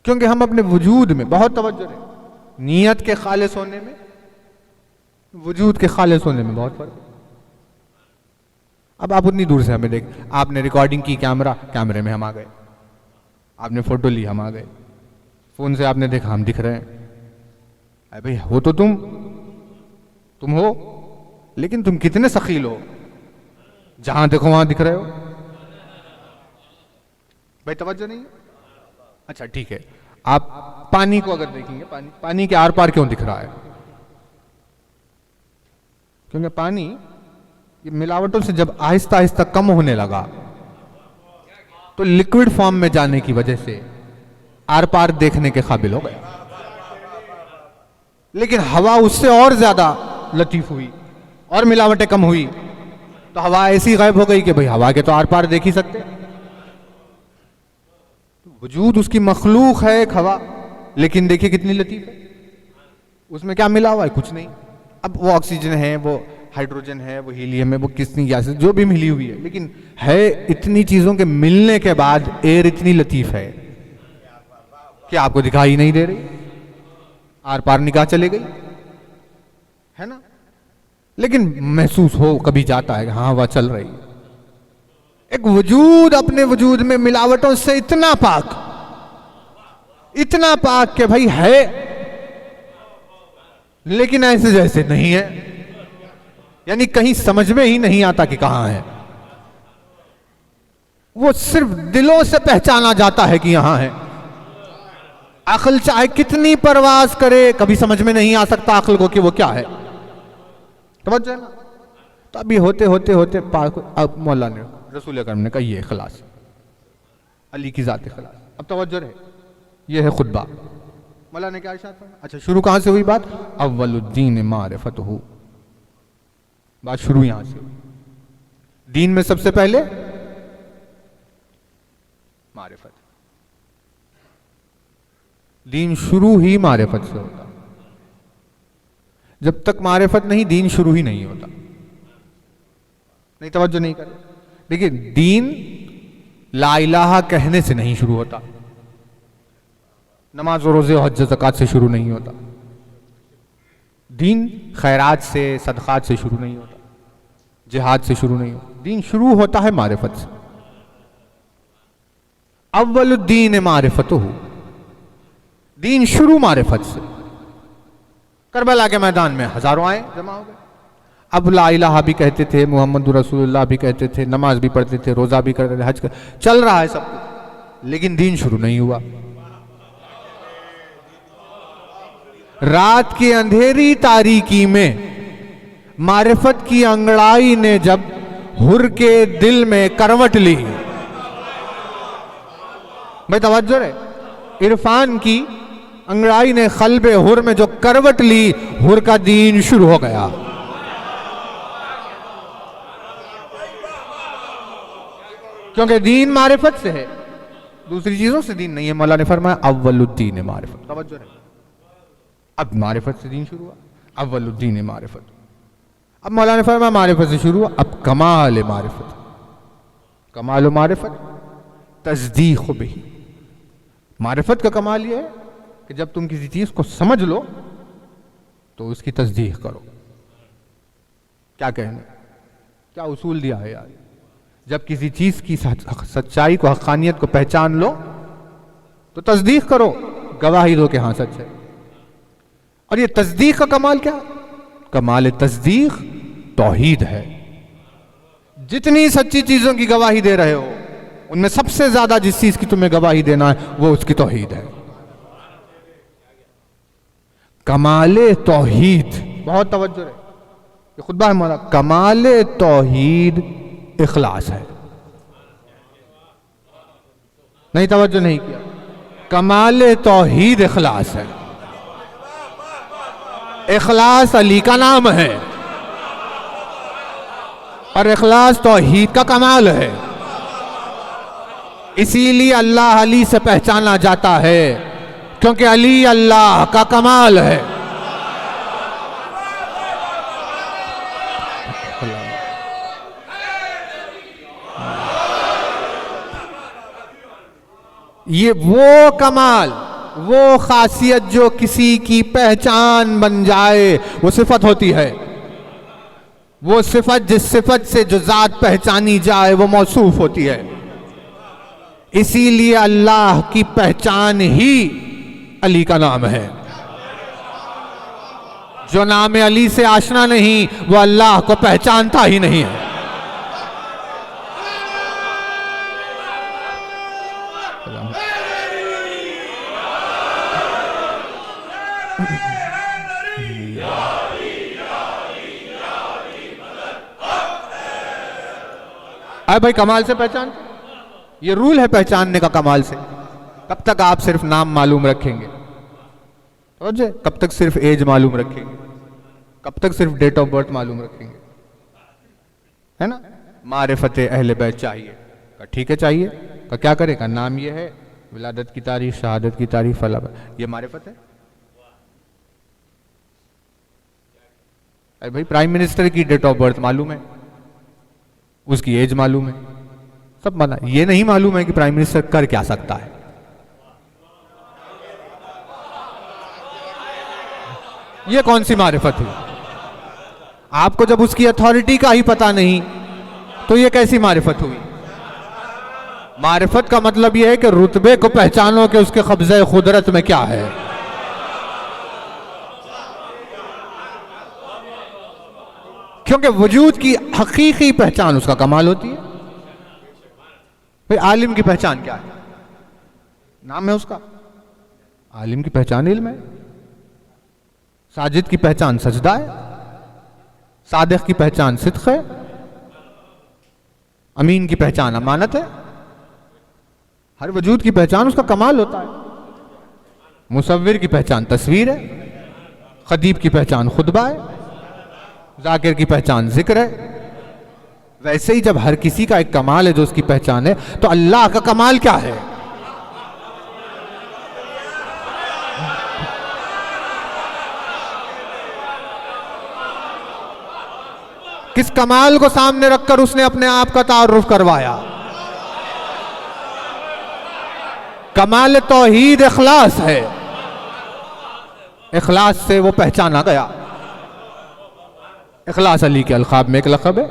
کیونکہ ہم اپنے وجود میں، بہت توجہ رہے، نیت کے خالص ہونے میں، وجود کے خالص ہونے میں بہت فرق ہے۔ اب آپ اتنی دور سے ہمیں دیکھ، آپ نے ریکارڈنگ کی کیمرے میں ہم آ گئے، آپ نے فوٹو لی ہم آ گئے، فون سے آپ نے دیکھا ہم دکھ رہے ہیں۔ اے بھئی ہو تو تم ہو، لیکن تم کتنے ثقیل ہو، جہاں دیکھو وہاں دکھ رہے ہو۔ بھئی توجہ نہیں ہے؟ اچھا ٹھیک ہے، آپ پانی کو اگر دیکھیں گے، پانی کے آر پار کیوں دکھ رہا ہے؟ کیونکہ پانی یہ ملاوٹوں سے جب آہستہ آہستہ کم ہونے لگا تو لیکوڈ فارم میں جانے کی وجہ سے آر پار دیکھنے کے قابل ہو گیا، لیکن ہوا اس سے اور زیادہ لطیف ہوئی اور ملاوٹیں کم ہوئی تو ہوا ایسی غائب ہو گئی کہ بھئی ہوا کے تو آر پار دیکھ ہی سکتے۔ وجود اس کی مخلوق ہے ایک ہوا، لیکن دیکھیں کتنی لطیف ہے، اس میں کیا ملا ہوا ہے؟ کچھ نہیں۔ اب وہ آکسیجن ہے، وہ ہائیڈروجن ہے، وہ ہیلیم ہے، وہ کتنی گیسز جو بھی ملی ہوئی ہے، لیکن ہے اتنی چیزوں کے ملنے کے بعد ایئر اتنی لطیف ہے کہ آپ کو دکھائی نہیں دے رہی، آر پار نگاہ چلے گئی ہے نا، لیکن محسوس ہو کبھی جاتا ہے کہ ہاں وہ چل رہی ہے۔ ایک وجود اپنے وجود میں ملاوٹوں سے اتنا پاک کہ بھائی ہے لیکن ایسے جیسے نہیں ہے، یعنی کہیں سمجھ میں ہی نہیں آتا کہ کہاں ہے، وہ صرف دلوں سے پہچانا جاتا ہے کہ یہاں ہے۔ عقل چاہے کتنی پرواز کرے کبھی سمجھ میں نہیں آ سکتا عقل کو کہ وہ کیا ہے، توجہ ہے نا۔ تو ابھی ہوتے ہوتے ہوتے پاک اب مولا نے رسول اکرم نے کہا یہ اخلاص، علی کی ذات اخلاص۔ اب توجہ رہے، یہ ہے خطبہ، مولا نے کیا ارشاد فرمایا؟ اچھا شروع کہاں سے ہوئی بات؟ اول الدین معرفتہ، بات شروع یہاں سے ہوئی۔ دین میں سب سے پہلے معرفت، دین شروع ہی معرفت سے ہوتا، جب تک معرفت نہیں دین شروع ہی نہیں ہوتا۔ نہیں توجہ نہیں کرے، لیکن دین لا الہ کہنے سے نہیں شروع ہوتا، نماز و روزے و حج و زکوٰۃ سے شروع نہیں ہوتا، دین خیرات سے صدقات سے شروع نہیں ہوتا، جہاد سے شروع نہیں ہوتا، دین شروع ہوتا ہے معرفت سے۔ اول الدین معرفتہ، دین شروع معرفت سے۔ کربلا کے میدان میں ہزاروں آئے جمع ہو گئے، اب لا الہ بھی کہتے تھے، محمد رسول اللہ بھی کہتے تھے، نماز بھی پڑھتے تھے، روزہ بھی کرتے تھے، حج چل رہا ہے سب کچھ، لیکن دین شروع نہیں ہوا۔ رات کی اندھیری تاریکی میں معرفت کی انگڑائی نے جب حر کے دل میں کروٹ لی، بھائی توجہ رہے، عرفان کی انگڑائی نے قلب حر میں جو کروٹ لی، حر کا دین شروع ہو گیا۔ کیونکہ دین معرفت سے ہے، دوسری چیزوں سے دین نہیں ہے۔ مولا نے فرمایا اول الدین معرفت، توجہ رہے، اب معرفت سے دین شروع ہوا، اول الدین معرفت۔ اب مولا نے فرمایا معرفت سے شروع ہوا، اب کمال معرفت، کمال و معرفت تصدیق بھی۔ معرفت کا کمال یہ ہے کہ جب تم کسی چیز کو سمجھ لو تو اس کی تصدیق کرو۔ کیا کہنے، کیا اصول دیا ہے یار، جب کسی چیز کی سچائی کو، حقانیت کو پہچان لو تو تصدیق کرو، گواہی دو کہ ہاں سچ ہے۔ اور یہ تصدیق کا کمال کیا ہے؟ کمال تصدیق توحید ہے۔ جتنی سچی چیزوں کی گواہی دے رہے ہو ان میں سب سے زیادہ جس چیز کی تمہیں گواہی دینا ہے وہ اس کی توحید ہے۔ کمال توحید، بہت توجہ ہے، یہ خطبہ ہے مولا، کمال توحید اخلاص ہے۔ نہیں توجہ نہیں کیا، کمال توحید اخلاص ہے۔ اخلاص علی کا نام ہے اور اخلاص توحید کا کمال ہے، اسی لیے اللہ علی سے پہچانا جاتا ہے کیونکہ علی اللہ کا کمال ہے۔ یہ وہ کمال، وہ خاصیت جو کسی کی پہچان بن جائے وہ صفت ہوتی ہے، وہ صفت جس صفت سے جو ذات پہچانی جائے وہ موصوف ہوتی ہے۔ اسی لیے اللہ کی پہچان ہی علی کا نام ہے۔ جو نام علی سے آشنا نہیں وہ اللہ کو پہچانتا ہی نہیں ہے۔ بھائی کمال سے پہچان، یہ رول ہے پہچاننے کا کمال سے۔ کب تک آپ صرف نام معلوم رکھیں گے، کب تک صرف ایج معلوم رکھیں گے، کب تک صرف ڈیٹ آف برتھ معلوم رکھیں گے، ہے نا؟ معرفت اہل بیت چاہیے، ٹھیک ہے چاہیے، کیا کرے گا؟ نام یہ ہے، ولادت کی تاریخ، شہادت کی تاریخ، فلاں، یہ معرفت ہے۔ ارے بھائی پرائم منسٹر کی ڈیٹ آف برتھ معلوم ہے، اس کی ایج معلوم ہے، سب معلوم ہے، یہ نہیں معلوم ہے کہ پرائم منسٹر کر کیا سکتا ہے. یہ کون سی معرفت ہوئی؟ آپ کو جب اس کی اتھارٹی کا ہی پتہ نہیں تو یہ کیسی معرفت ہوئی؟ معرفت کا مطلب یہ ہے کہ رتبے کو پہچانو کہ اس کے قبضہ قدرت میں کیا ہے. کیونکہ وجود کی حقیقی پہچان اس کا کمال ہوتی ہے. بھئی عالم کی پہچان کیا ہے؟ نام ہے اس کا، عالم کی پہچان علم ہے. ساجد کی پہچان سجدہ ہے، صادق کی پہچان صدق ہے، امین کی پہچان امانت ہے. ہر وجود کی پہچان اس کا کمال ہوتا ہے. مصور کی پہچان تصویر ہے، خطیب کی پہچان خطبہ ہے، ذاکر کی پہچان ذکر ہے. ویسے ہی جب ہر کسی کا ایک کمال ہے جو اس کی پہچان ہے، تو اللہ کا کمال کیا ہے؟ کس کمال کو سامنے رکھ کر اس نے اپنے آپ کا تعارف کروایا؟ کمال توحید اخلاص ہے. اخلاص سے وہ پہچانا گیا. اخلاص علی کے القاب میں ایک لقب ہے.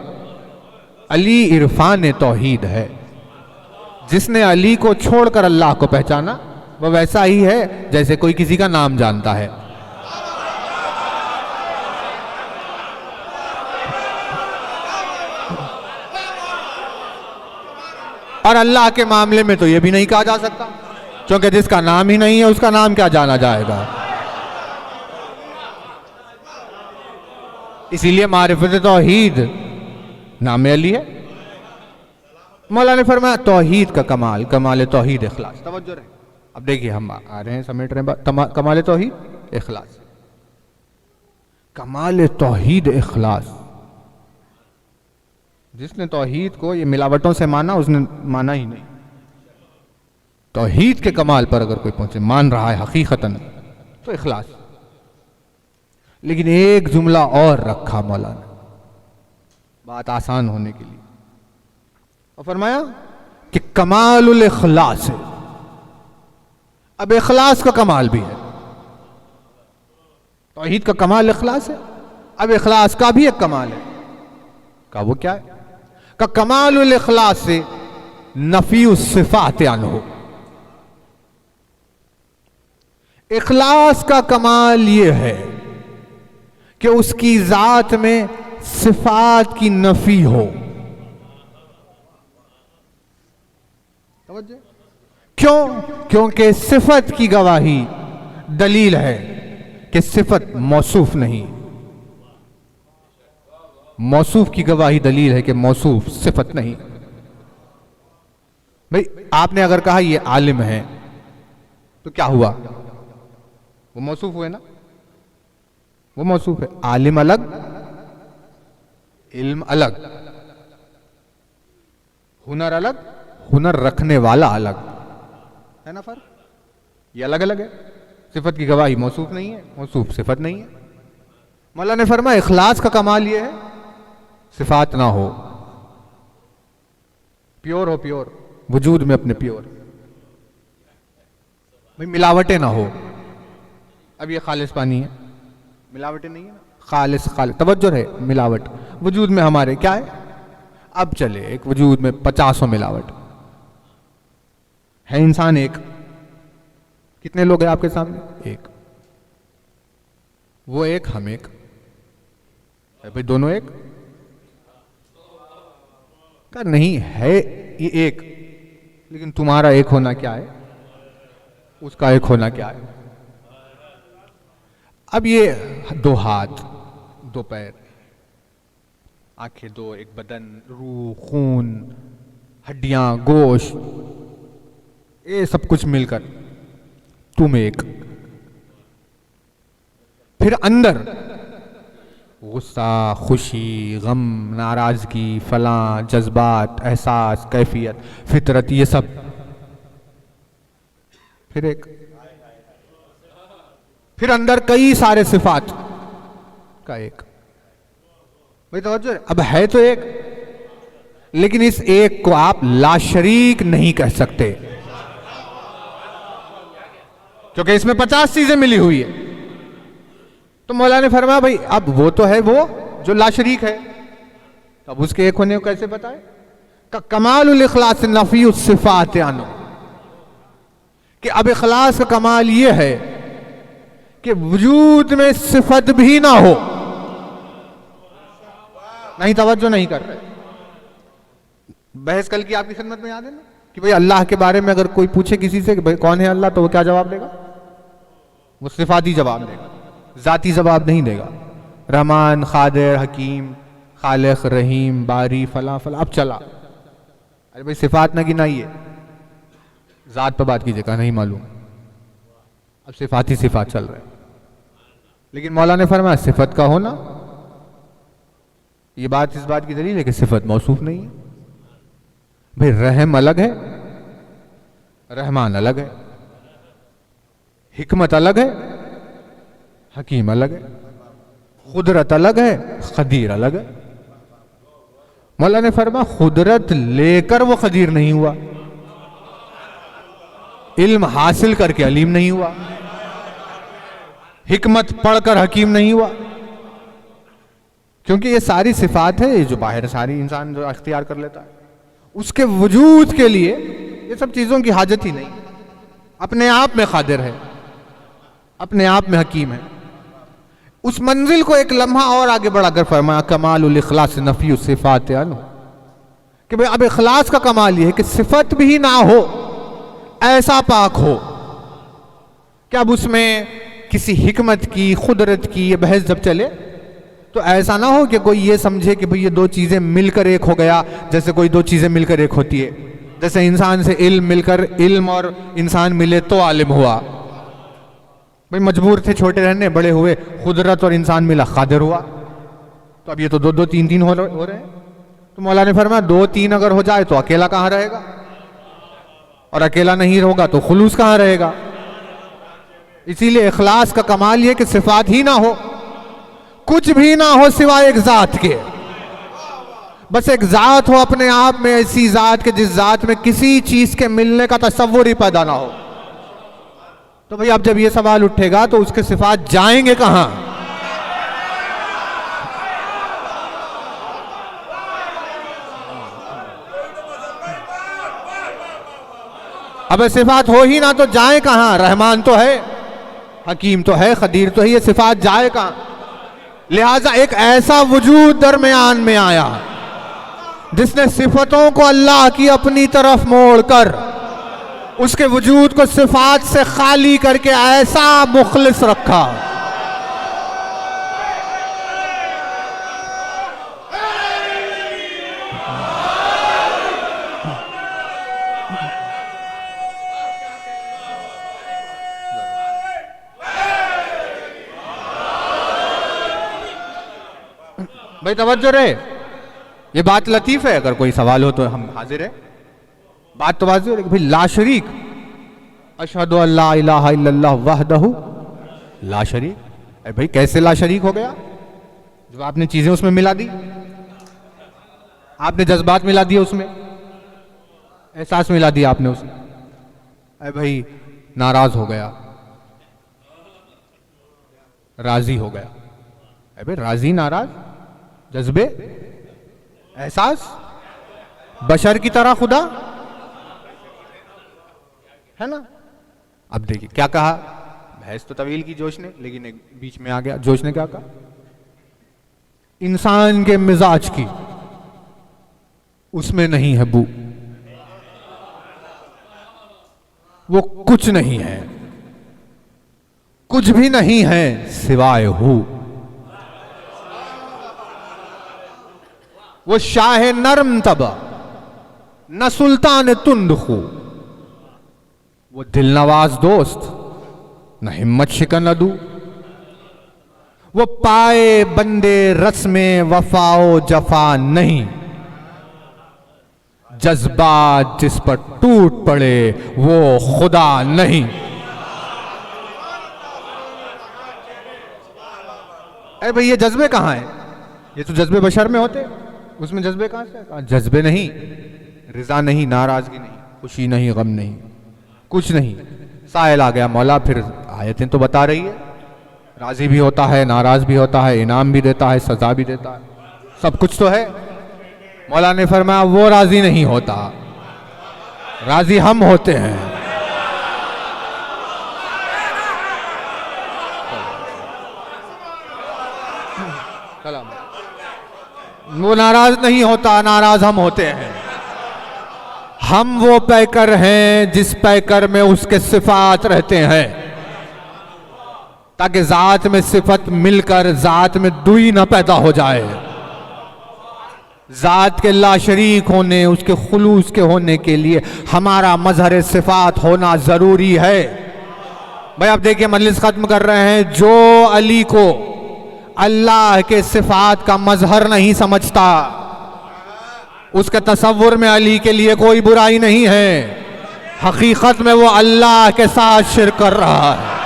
علی عرفان توحید ہے. جس نے علی کو چھوڑ کر اللہ کو پہچانا وہ ویسا ہی ہے جیسے کوئی کسی کا نام جانتا ہے. اور اللہ کے معاملے میں تو یہ بھی نہیں کہا جا سکتا، کیونکہ جس کا نام ہی نہیں ہے اس کا نام کیا جانا جائے گا. اسی لیے معرفت توحید نام علی ہے. مولا نے فرمایا توحید کا کمال، کمال توحید اخلاص. توجہ رہے. اب دیکھیے ہم آ رہے ہیں سمیٹ رہے ہیں کمال توحید اخلاص. کمال توحید اخلاص. جس نے توحید کو یہ ملاوٹوں سے مانا اس نے مانا ہی نہیں. توحید کے کمال پر اگر کوئی پہنچے، مان رہا ہے حقیقتاً، تو اخلاص. لیکن ایک جملہ اور رکھا مولا نے بات آسان ہونے کے لیے، اور فرمایا کہ کمال الاخلاص ہے. اب اخلاص کا کمال بھی ہے. توحید کا کمال اخلاص ہے، اب اخلاص کا بھی ایک کمال ہے. کہ وہ کیا ہے؟ کہ کمال الاخلاص سے نفی الصفات عنہ. اخلاص کا کمال یہ ہے کہ اس کی ذات میں صفات کی نفی ہو. کیوں؟ کیونکہ صفت کی گواہی دلیل ہے کہ صفت موصوف نہیں. موصوف کی گواہی دلیل ہے کہ موصوف صفت نہیں. بھئی آپ نے اگر کہا یہ عالم ہے تو کیا ہوا؟ وہ موصوف ہوئے نا، وہ موصوف ہے. عالم الگ، علم الگ، ہنر الگ، ہنر رکھنے والا الگ ہے نا فرق. یہ الگ الگ ہے. صفت کی گواہی موصوف نہیں ہے، موصوف صفت نہیں ہے. مولا نے فرمایا اخلاص کا کمال یہ ہے صفات نہ ہو، پیور ہو، پیور وجود میں اپنے پیور. بھئی ملاوٹیں نہ ہو. اب یہ خالص پانی ہے، ملاوٹیں نہیں ہے نا، خالص خالص. توجہ ہے، ملاوٹ وجود میں ہمارے کیا ہے؟ اب چلے ایک وجود میں 50 ملاوٹ ہے. انسان ایک. کتنے لوگ ہیں آپ کے سامنے؟ ایک. وہ ایک، ہم ایک. بھئی دونوں ایک کہ نہیں ہے؟ یہ ایک، لیکن تمہارا ایک ہونا کیا ہے، اس کا ایک ہونا کیا ہے. اب یہ 2 ہاتھ، 2 پیر، آنکھیں 2، ایک بدن، روح، خون، ہڈیاں، گوشت، یہ سب کچھ مل کر تم ایک. پھر اندر غصہ، خوشی، غم، ناراضگی، فلاں، جذبات، احساس، کیفیت، فطرت، یہ سب پھر ایک. پھر اندر کئی سارے صفات کا ایک. بھائی توجہ ہے، اب ہے تو ایک، لیکن اس ایک کو آپ لا شریک نہیں کہہ سکتے، کیونکہ اس میں 50 چیزیں ملی ہوئی ہے۔ تو مولا نے فرمایا بھائی اب وہ تو ہے وہ جو لا شریک ہے، اب اس کے ایک ہونے کو کیسے بتائے؟ کمال الاخلاص نفی الصفات عنہ، کہ اب اخلاص کا کمال یہ ہے کہ وجود میں صفت بھی نہ ہو۔ نہیں توجہ نہیں کر رہے، بحث کل کی آپ کی خدمت میں یاد ہے نا کہ بھئی اللہ کے بارے میں اگر کوئی پوچھے کسی سے کہ بھئی کون ہے اللہ، تو وہ کیا جواب دے گا؟ وہ صفاتی جواب دے گا، ذاتی جواب نہیں دے گا۔ رحمان، قادر، حکیم، خالق، رحیم، باری، فلاں فلاں، اب چلا، ارے بھئی صفات نہ گنائیے، ذات پہ بات کیجئے، کہا نہیں معلوم، اب صفاتی صفات چل رہے۔ لیکن مولا نے فرمایا صفت کا ہونا، یہ بات اس بات کی دلیل ہے کہ صفت موصوف نہیں ہے۔ بھئی رحم الگ ہے، رحمان الگ ہے، حکمت الگ ہے، حکیم الگ ہے، قدرت الگ ہے، قدیر الگ ہے۔ مولا نے فرمایا قدرت لے کر وہ قدیر نہیں ہوا، علم حاصل کر کے علیم نہیں ہوا، حکمت پڑھ کر حکیم نہیں ہوا، کیونکہ یہ ساری صفات ہے جو باہر ساری انسان جو اختیار کر لیتا ہے، اس کے وجود کے لیے یہ سب چیزوں کی حاجت ہی نہیں، اپنے آپ میں قادر ہے، اپنے آپ میں حکیم ہے۔ اس منزل کو ایک لمحہ اور آگے بڑھا کر فرمایا کمال الاخلاص نفی الصفات عنہ، کہ بھئی اب اخلاص کا کمال یہ ہے کہ صفت بھی نہ ہو، ایسا پاک ہو کہ اب اس میں کسی حکمت کی، قدرت کی یہ بحث جب چلے تو ایسا نہ ہو کہ کوئی یہ سمجھے کہ بھئی یہ دو چیزیں مل کر ایک ہو گیا، جیسے کوئی دو چیزیں مل کر ایک ہوتی ہے، جیسے انسان سے علم مل کر علم اور انسان ملے تو عالم ہوا، بھئی مجبور تھے چھوٹے رہنے، بڑے ہوئے، قدرت اور انسان ملا قادر ہوا، تو اب یہ تو دو دو تین تین ہو رہے ہیں۔ تو مولا نے فرمایا دو تین اگر ہو جائے تو اکیلا کہاں رہے گا، اور اکیلا نہیں ہوگا تو خلوص کہاں رہے گا۔ اسی لیے اخلاص کا کمال یہ کہ صفات ہی نہ ہو، کچھ بھی نہ ہو سوائے ایک ذات کے، بس ایک ذات ہو اپنے آپ میں، ایسی ذات کے جس ذات میں کسی چیز کے ملنے کا تصور ہی پیدا نہ ہو۔ تو بھئی اب جب یہ سوال اٹھے گا تو اس کے صفات جائیں گے کہاں؟ اب صفات ہو ہی نہ تو جائیں کہاں؟ رحمان تو ہے، حکیم تو ہے، قدیر تو ہے، یہ صفات جائے کہاں؟ لہٰذا ایک ایسا وجود درمیان میں آیا جس نے صفتوں کو اللہ کی اپنی طرف موڑ کر اس کے وجود کو صفات سے خالی کر کے ایسا مخلص رکھا۔ بھائی توجہ رہے، یہ بات لطیف ہے، اگر کوئی سوال ہو تو ہم حاضر ہیں، بات تو واضح ہے کہ بھئی لا شریک، اشہد ان لا الہ الا اللہ وحدہ لا شریک، اے بھئی کیسے لا شریک ہو گیا؟ جو آپ نے چیزیں اس میں ملا دی، آپ نے جذبات ملا دیے اس میں، احساس ملا دیا آپ نے اس میں، اے بھئی ناراض ہو گیا، راضی ہو گیا، اے بھئی راضی ناراض، جذبے، احساس، بشر کی طرح خدا ہے نا۔ اب دیکھیں کیا کہا، بحث تو طویل کی جوش نے، لیکن ایک بیچ میں آ گیا، جوش نے کیا کہا؟ انسان کے مزاج کی اس میں نہیں ہے بو، وہ کچھ نہیں ہے، کچھ بھی نہیں ہے سوائے ہو، وہ شاہ نرم طبع نہ سلطان تند خو، وہ دل نواز دوست نہ ہمت شکن عدو، وہ پائے بندے رسم وفا و جفا نہیں، جذبات جس پر ٹوٹ پڑے وہ خدا نہیں۔ اے بھئی یہ جذبے کہاں ہیں؟ یہ تو جذبے بشر میں ہوتے، اس میں جذبے کہاں سے؟ کہاں جذبے نہیں، رضا نہیں، ناراضگی نہیں، خوشی نہیں، غم نہیں، کچھ نہیں. سائل آ گیا مولا، پھر آیتیں تو بتا رہی ہے راضی بھی ہوتا ہے، ناراض بھی ہوتا ہے، انعام بھی دیتا ہے، سزا بھی دیتا ہے، سب کچھ تو ہے. مولا نے فرمایا وہ راضی نہیں ہوتا، راضی ہم ہوتے ہیں. وہ ناراض نہیں ہوتا، ناراض ہم ہوتے ہیں. ہم وہ پیکر ہیں جس پیکر میں اس کے صفات رہتے ہیں، تاکہ ذات میں صفت مل کر ذات میں دوئی نہ پیدا ہو جائے. ذات کے لا شریک ہونے، اس کے خلوص کے ہونے کے لیے ہمارا مظہر صفات ہونا ضروری ہے. بھائی آپ دیکھیں مجلس ختم کر رہے ہیں، جو علی کو اللہ کے صفات کا مظہر نہیں سمجھتا، اس کے تصور میں علی کے لیے کوئی برائی نہیں ہے، حقیقت میں وہ اللہ کے ساتھ شرک کر رہا ہے.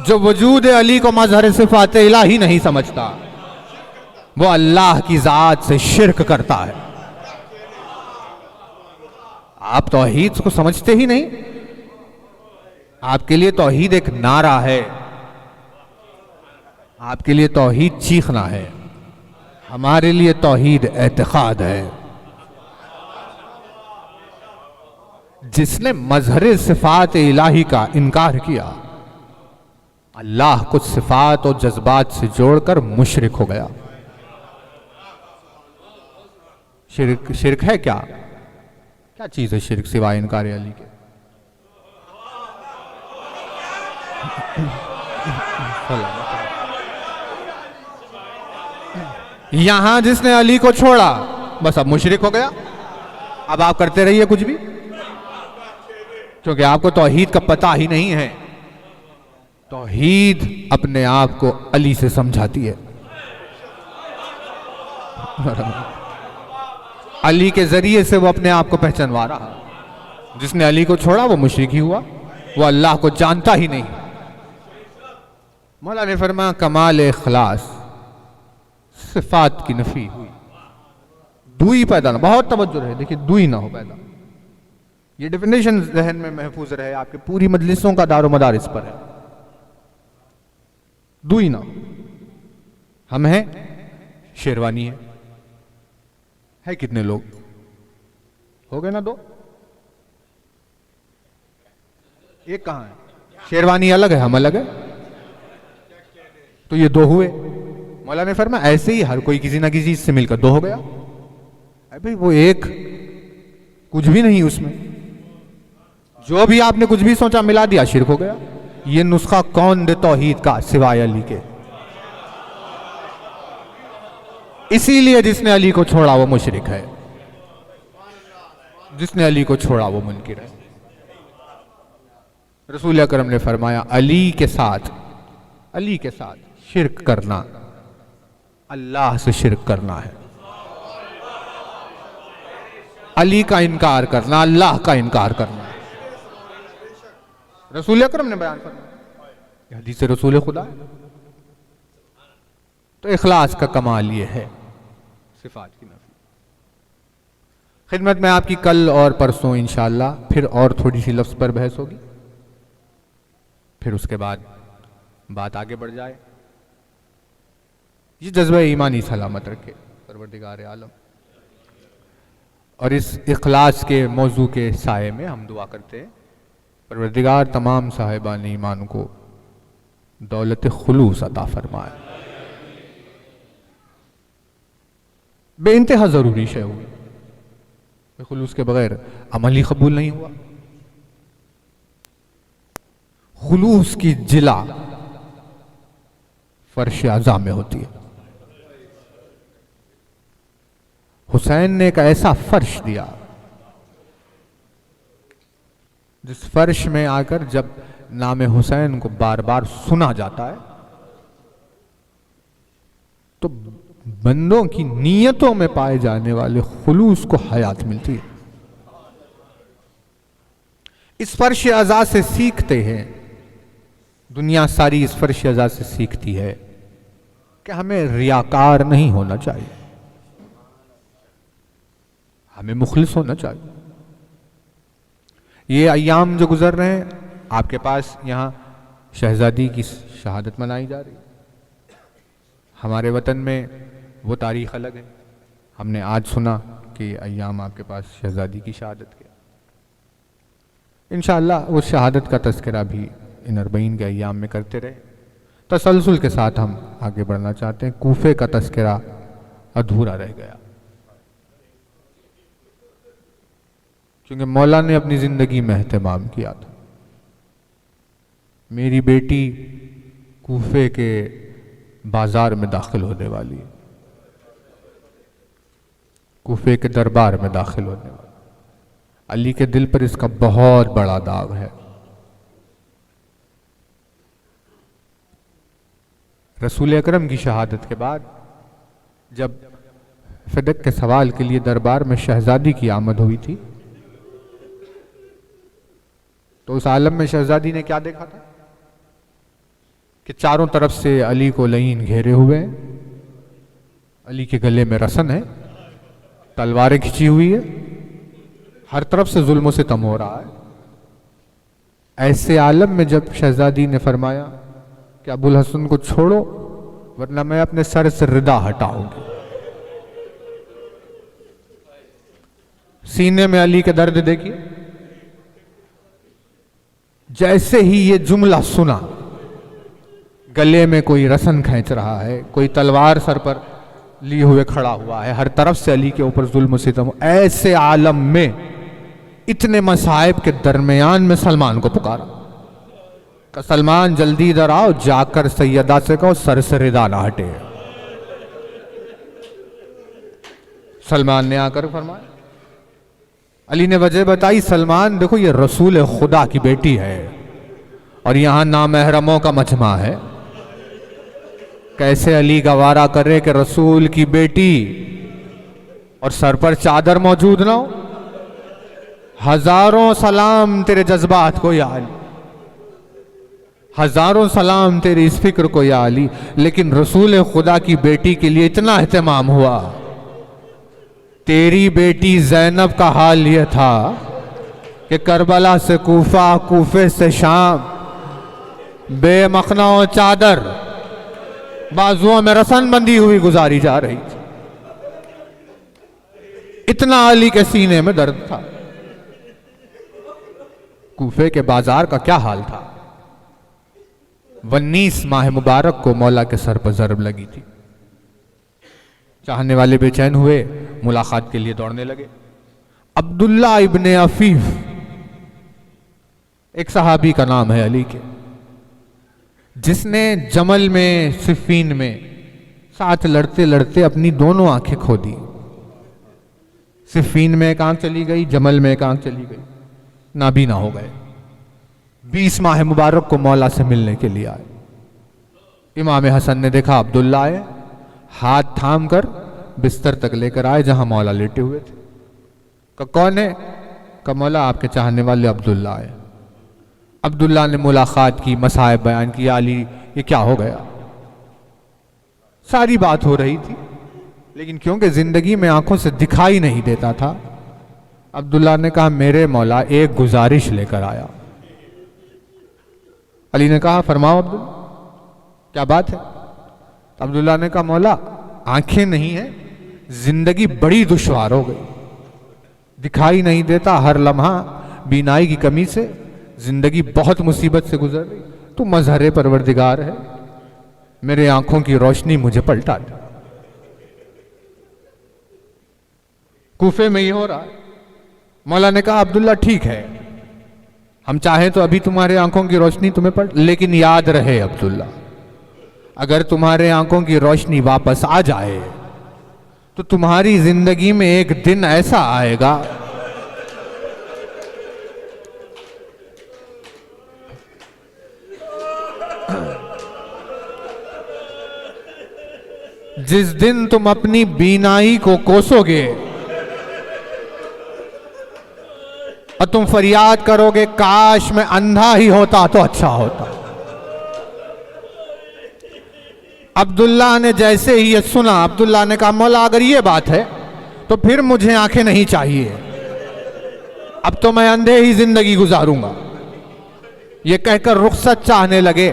جو وجود علی کو مظہر صفات الہی نہیں سمجھتا، وہ اللہ کی ذات سے شرک کرتا ہے. آپ توحید کو سمجھتے ہی نہیں. آپ کے لیے توحید ایک نعرہ ہے، آپ کے لیے توحید چیخنا ہے، ہمارے لیے توحید اعتقاد ہے. جس نے مظہر صفات الہی کا انکار کیا، اللہ کو صفات اور جذبات سے جوڑ کر مشرک ہو گیا. شرک ہے کیا؟ کیا چیز ہے شرک سوائے انکار علی کے؟ یہاں جس نے علی کو چھوڑا بس اب مشرک ہو گیا. اب آپ کرتے رہیے کچھ بھی، کیونکہ آپ کو توحید کا پتہ ہی نہیں ہے. توحید اپنے آپ کو علی سے سمجھاتی ہے. علی کے ذریعے سے وہ اپنے آپ کو پہچانوا رہا. جس نے علی کو چھوڑا وہ مشرک ہی ہوا، وہ اللہ کو جانتا ہی نہیں. مولا نے فرمایا کمال اخلاص، صفات کی نفی ہوئی، دوئی پیدا نہ. بہت توجہ رہے، دیکھیں دوئی نہ ہو پیدا. یہ ڈیفینیشن ذہن میں محفوظ رہے، آپ کے پوری مجلسوں کا دار و مدار اس پر ہے. دوئی نہ ہم ہیں، شیروانی ہے کتنے لوگ ہو گئے نا؟ دو. ایک کہاں ہے؟ شیروانی الگ ہے، ہم الگ ہے، تو یہ دو ہوئے. مولا نے فرمایا ایسے ہی ہر کوئی کسی نہ کسی سے مل کر دو ہو گیا. بھئی وہ ایک کچھ بھی نہیں، اس میں جو بھی آپ نے کچھ بھی سوچا ملا دیا، شرک ہو گیا. یہ نسخہ کون دے توحید کا سوائے علی کے؟ اسی لیے جس نے علی کو چھوڑا وہ مشرک ہے، جس نے علی کو چھوڑا وہ منکر ہے. رسول اکرم نے فرمایا علی کے ساتھ شرک کرنا اللہ سے شرک کرنا ہے. علی کا انکار کرنا اللہ کا انکار کرنا ہے. رسول اکرم نے بیان فرمایا، یہ حدیث رسول خدا ہے. تو اخلاص کا کمال یہ ہے، صفات کی نفی. خدمت میں آپ کی کل اور پرسوں انشاءاللہ پھر اور تھوڑی سی لفظ پر بحث ہوگی، پھر اس کے بعد بات آگے بڑھ جائے. یہ جذبہ ایمانی سلامت رکھے پروردگار عالم. اور اس اخلاص کے موضوع کے سائے میں ہم دعا کرتے ہیں پروردگار تمام صاحبان ایمان کو دولت خلوص عطا فرمائے. بے انتہا ضروری شے ہوئی، خلوص کے بغیر عمل ہی قبول نہیں ہوا. خلوص کی جلا فرش اعظم میں ہوتی ہے. حسین نے ایک ایسا فرش دیا جس فرش میں آ کر جب نام حسین کو بار بار سنا جاتا ہے تو بندوں کی نیتوں میں پائے جانے والے خلوص کو حیات ملتی ہے. اس فرش عزا سے سیکھتے ہیں، دنیا ساری اس فرش عزا سے سیکھتی ہے کہ ہمیں ریاکار نہیں ہونا چاہیے، ہمیں مخلص ہونا چاہیے. یہ ایام جو گزر رہے ہیں، آپ کے پاس یہاں شہزادی کی شہادت منائی جا رہی ہے. ہمارے وطن میں وہ تاریخ الگ ہے. ہم نے آج سنا کہ ایام آپ کے پاس شہزادی کی شہادت کے. انشاءاللہ اس شہادت کا تذکرہ بھی ان 40 کے ایام میں کرتے رہے. تسلسل کے ساتھ ہم آگے بڑھنا چاہتے ہیں. کوفے کا تذکرہ ادھورا رہ گیا کیونکہ مولا نے اپنی زندگی میں اہتمام کیا تھا. میری بیٹی کوفے کے بازار میں داخل ہونے والی ہے، کوفے کے دربار میں داخل ہونے والی. علی کے دل پر اس کا بہت بڑا داغ ہے. رسول اکرم کی شہادت کے بعد جب فدق کے سوال کے لیے دربار میں شہزادی کی آمد ہوئی تھی تو اس عالم میں شہزادی نے کیا دیکھا تھا کہ چاروں طرف سے علی کو لعین گھیرے ہوئے ہیں، علی کے گلے میں رسن ہے، تلواریں کھچی ہوئی ہے، ہر طرف سے ظلم و ستم ہو رہا ہے. ایسے عالم میں جب شہزادی نے فرمایا کہ ابو الحسن کو چھوڑو ورنہ میں اپنے سر سے ردا ہٹاؤں گی، سینے میں علی کے درد دیکھیے. جیسے ہی یہ جملہ سنا، گلے میں کوئی رسن کھینچ رہا ہے، کوئی تلوار سر پر لیے ہوئے کھڑا ہوا ہے، ہر طرف سے علی کے اوپر ظلم و ستم. ایسے عالم میں اتنے مصائب کے درمیان میں سلمان کو پکارا کہ سلمان جلدی ادھر آؤ، جا کر سیدہ سے کہو سر سے ردا نہ ہٹے. سلمان نے آ کر فرمایا، علی نے وجہ بتائی، سلمان دیکھو یہ رسول خدا کی بیٹی ہے اور یہاں نامحرموں کا مجمع ہے. کیسے علی گوارا کرے کہ رسول کی بیٹی اور سر پر چادر موجود نہ ہو؟ ہزاروں سلام تیرے جذبات کو یا علی، ہزاروں سلام تیری اس فکر کو یا علی، لیکن رسول خدا کی بیٹی کے لیے اتنا اہتمام ہوا. تیری بیٹی زینب کا حال یہ تھا کہ کربلا سے کوفہ، کوفے سے شام، بے مخنہ و چادر، بازوؤں میں رسن بندی ہوئی گزاری جا رہی تھی. اتنا علی کے سینے میں درد تھا. کوفے کے بازار کا کیا حال تھا؟ 19 ماہ مبارک کو مولا کے سر پر ضرب لگی تھی. چاہنے والے بے چین ہوئے، ملاقات کے لیے دوڑنے لگے. عبداللہ ابن عفیف ایک صحابی کا نام ہے علی کے، جس نے جمل میں، صفین میں ساتھ لڑتے لڑتے اپنی دونوں آنکھیں کھو دی. صفین میں ایک آنکھ چلی گئی، جمل میں ایک آنکھ چلی گئی، نابینا ہو گئے. 20 ماہ مبارک کو مولا سے ملنے کے لیے آئے. امام حسن نے دیکھا عبداللہ آئے، ہاتھ تھام کر بستر تک لے کر آئے جہاں مولا لیٹے ہوئے تھے. کہ کون ہے؟ کہ مولا آپ کے چاہنے والے عبداللہ آئے. عبداللہ نے ملاقات کی، مسائب بیان کیا. علی یہ کیا ہو گیا؟ ساری بات ہو رہی تھی لیکن کیونکہ زندگی میں آنکھوں سے دکھائی نہیں دیتا تھا، عبداللہ نے کہا میرے مولا ایک گزارش لے کر آیا. علی نے کہا فرماؤ عبداللہ کیا بات ہے؟ عبداللہ نے کہا مولا آنکھیں نہیں ہیں، زندگی بڑی دشوار ہو گئی، دکھائی نہیں دیتا، ہر لمحہ بینائی کی کمی سے زندگی بہت مصیبت سے گزر رہی. تو مظہر پروردگار ہے، میرے آنکھوں کی روشنی مجھے پلٹا دے. کوفے میں یہ ہو رہا ہے. مولا نے کہا عبداللہ ٹھیک ہے، ہم چاہیں تو ابھی تمہارے آنکھوں کی روشنی تمہیں پلٹ، لیکن یاد رہے عبداللہ اگر تمہارے آنکھوں کی روشنی واپس آ جائے تو تمہاری زندگی میں ایک دن ایسا آئے گا جس دن تم اپنی بینائی کو کوسو گے اور تم فریاد کرو گے کاش میں اندھا ہی ہوتا تو اچھا ہوتا. عبداللہ نے جیسے ہی یہ سنا، عبداللہ نے کہا مولا اگر یہ بات ہے تو پھر مجھے آنکھیں نہیں چاہیے، اب تو میں اندھے ہی زندگی گزاروں گا. یہ کہہ کر رخصت چاہنے لگے،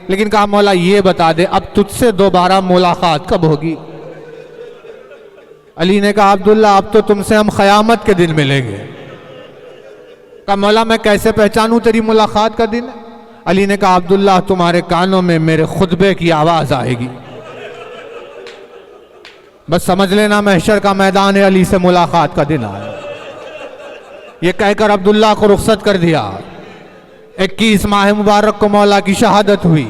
لیکن کہا مولا یہ بتا دے اب تجھ سے دوبارہ ملاقات کب ہوگی؟ علی نے کہا عبداللہ اب تو تم سے ہم قیامت کے دن ملیں گے. کہا مولا میں کیسے پہچانوں تیری ملاقات کا دن؟ علی نے کہا عبداللہ تمہارے کانوں میں میرے خطبے کی آواز آئے گی، بس سمجھ لینا محشر کا میدان ہے، علی سے ملاقات کا دن آیا. یہ کہہ کر عبداللہ کو رخصت کر دیا. 21 ماہ مبارک کو مولا کی شہادت ہوئی.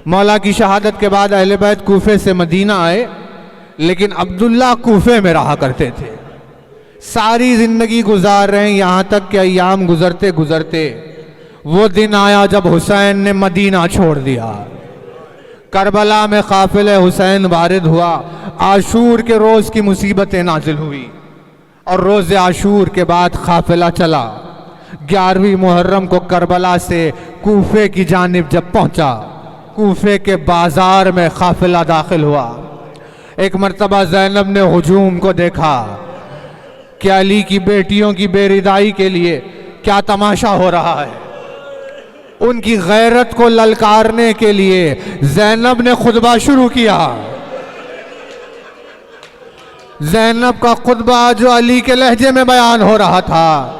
مولا کی شہادت کے بعد اہل بیت کوفے سے مدینہ آئے، لیکن عبداللہ کوفے میں رہا کرتے تھے. ساری زندگی گزار رہے ہیں، یہاں تک کہ ایام گزرتے گزرتے وہ دن آیا جب حسین نے مدینہ چھوڑ دیا. کربلا میں قافلہ حسین وارد ہوا. عاشور کے روز کی مصیبتیں نازل ہوئی اور روز عاشور کے بعد قافلہ چلا. 11ویں محرم کو کربلا سے کوفے کی جانب جب پہنچا، کوفے کے بازار میں قافلہ داخل ہوا. ایک مرتبہ زینب نے ہجوم کو دیکھا کہ علی کی بیٹیوں کی بے ردائی کے لیے کیا تماشا ہو رہا ہے. ان کی غیرت کو للکارنے کے لیے زینب نے خطبہ شروع کیا. زینب کا خطبہ جو علی کے لہجے میں بیان ہو رہا تھا،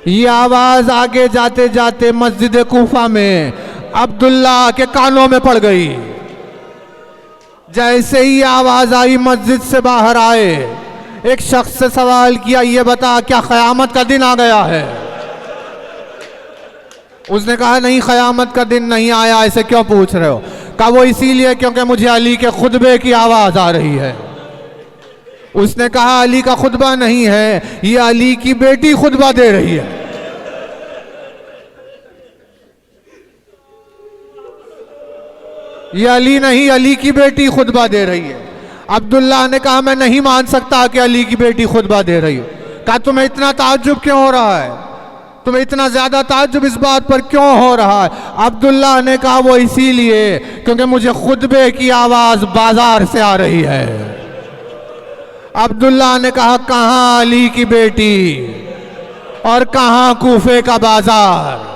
یہ آواز آگے جاتے جاتے مسجد کوفہ میں عبداللہ کے کانوں میں پڑ گئی. جیسے ہی آواز آئی مسجد سے باہر آئے، ایک شخص سے سوال کیا یہ بتا کیا قیامت کا دن آ گیا ہے؟ اس نے کہا نہیں قیامت کا دن نہیں آیا. ایسے کیوں پوچھ رہے ہو؟ کہا وہ اسی لیے کیونکہ مجھے علی کے خطبے کی آواز آ رہی ہے. اس نے کہا علی کا خطبہ نہیں ہے، یہ علی کی بیٹی خطبہ دے رہی ہے. یہ علی نہیں، علی کی بیٹی خطبہ دے رہی ہے. عبداللہ نے کہا میں نہیں مان سکتا کہ علی کی بیٹی خطبہ دے رہی ہے. کہا تمہیں اتنا تعجب کیوں ہو رہا ہے؟ تمہیں اتنا زیادہ تعجب اس بات پر کیوں ہو رہا ہے؟ عبداللہ نے کہا وہ اسی لیے کیونکہ مجھے خطبے کی آواز بازار سے آ رہی ہے. عبداللہ نے کہا کہاں علی کی بیٹی اور کہاں کوفے کا بازار؟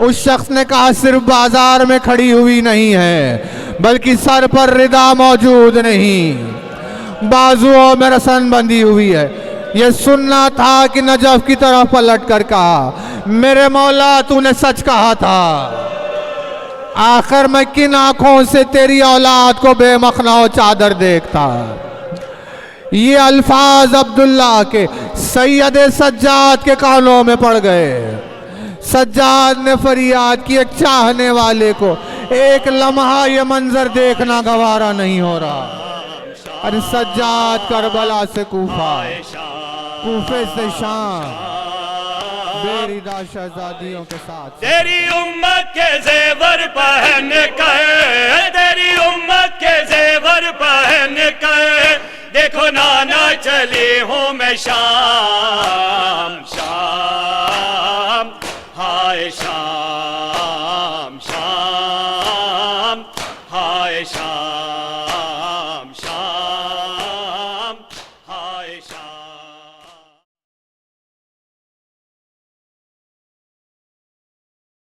اس شخص نے کہا صرف بازار میں کھڑی ہوئی نہیں ہے بلکہ سر پر ردا موجود نہیں، بازوؤں میں رسن بندھی ہوئی ہے. یہ سننا تھا کہ نجف کی طرف پلٹ کر کہا میرے مولا تو نے سچ کہا تھا. آخر میں کن آنکھوں سے تیری اولاد کو بے مخنہ و چادر دیکھتا. یہ الفاظ عبداللہ کے سید سجاد کے کانوں میں پڑ گئے. سجاد نے فریاد کی ایک چاہنے والے کو ایک لمحہ یہ منظر دیکھنا گوارا نہیں ہو رہا. ارے سجاد کربلا سے کوفہ، کوفے سے شام، بے ردا شہزادیوں کے ساتھ. تیری امت کے زیور پہن کر، تیری امت کے زیور پہن کر دیکھو نانا چلی ہوں میں شام.